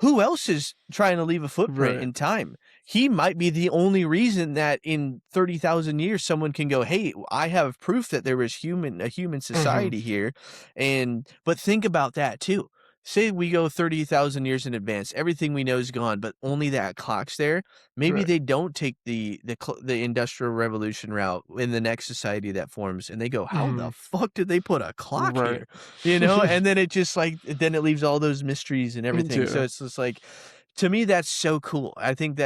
who else is trying to leave a footprint Right. in time? He might be the only reason that in 30,000 years someone can go, "Hey, I have proof that there was a human Mhm. society here." And but think about that too. Say we go 30,000 years in advance, everything we know is gone, but only that clock's there. Maybe Right. they don't take the industrial revolution route in the next society that forms, and they go, "How the Mhm. fuck did they put a clock Right. here?" You know? And then it just like then it leaves all those mysteries and everything. So Yeah, it's just like to me, that's so cool. I think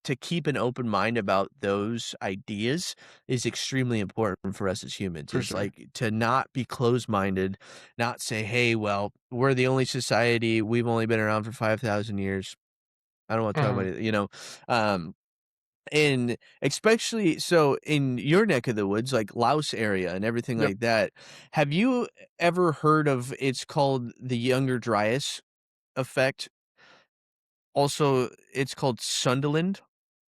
to keep an open mind about those ideas is extremely important for us as humans. for Is sure. like to not be closed minded, not say, hey, well, we're the only society, we've only been around for 5,000 years. I don't want to talk about Mhm. it, you know. Um, and especially so in your neck of the woods, like Laos area and everything Yep. like that, have you ever heard of it's called the Younger Dryas effect? Also, it's called Sunderland.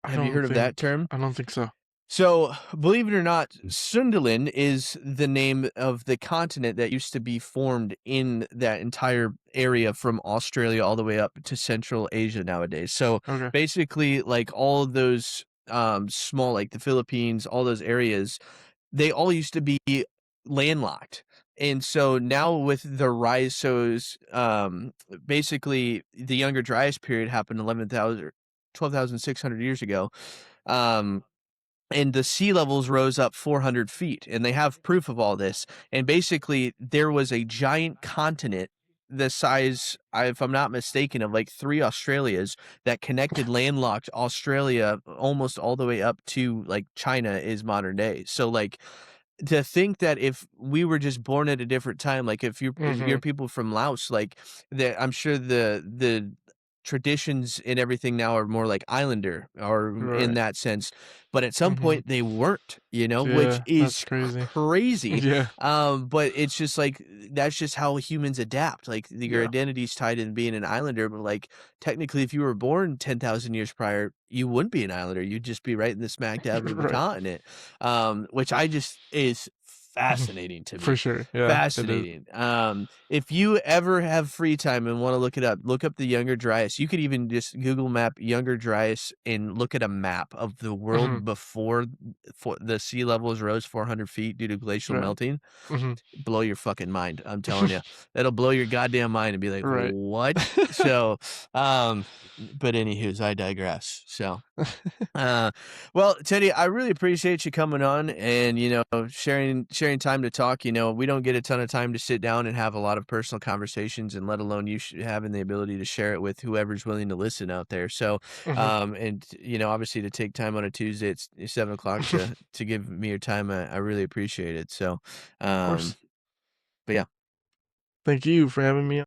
Have you heard of that term? I don't think so. So, believe it or not, Sunderland is the name of the continent that used to be formed in that entire area from Australia all the way up to Central Asia nowadays. So, Okay. basically, like all of those small, like the Philippines, all those areas, they all used to be landlocked. And so now with the rise, basically the Younger Dryas period happened 11,000, 12,600 years ago. Um, and the sea levels rose up 400 feet, and they have proof of all this. And basically, there was a giant continent the size, if I'm not mistaken, of like three Australias that connected landlocked Australia almost all the way up to like China is modern day. So like to think that if we were just born at a different time, like if you're Mhm. people from Laos, like that, I'm sure the traditions and everything now are more like islander or in Right. that sense, but at some Mhm. point they weren't, you know, which Yeah, that's is crazy. crazy. Yeah. But it's just like that's just how humans adapt. Like your Yeah. identity's tied in being an islander, but like technically, if you were born 10,000 years prior, you wouldn't be an islander. You'd just be right in the smack dab of the Right. continent, which I just is Mhm. fascinating to For me. sure. Yeah, it is. Fascinating. If you ever have free time and want to look up the Younger Dryas. You could even just Google Map Younger Dryas and look at a map of the Mhm. world before for the sea levels rose 400 feet due to glacial Right. melting. Mhm. Blow your fucking mind. I'm telling you, that'll blow your goddamn mind and be like, Right. what? So, but anywho's, I digress. So. Uh, well, Teddy, I really appreciate you coming on and sharing sharing time to talk. We don't get a ton of time to sit down and have a lot of personal conversations, and let alone having the ability to share it with whoever's willing to listen out there. So, Mhm. and obviously to take time on a Tuesday at 7 o'clock to give me your time, I really appreciate it. So, Of course. um, but yeah. Thank you for having me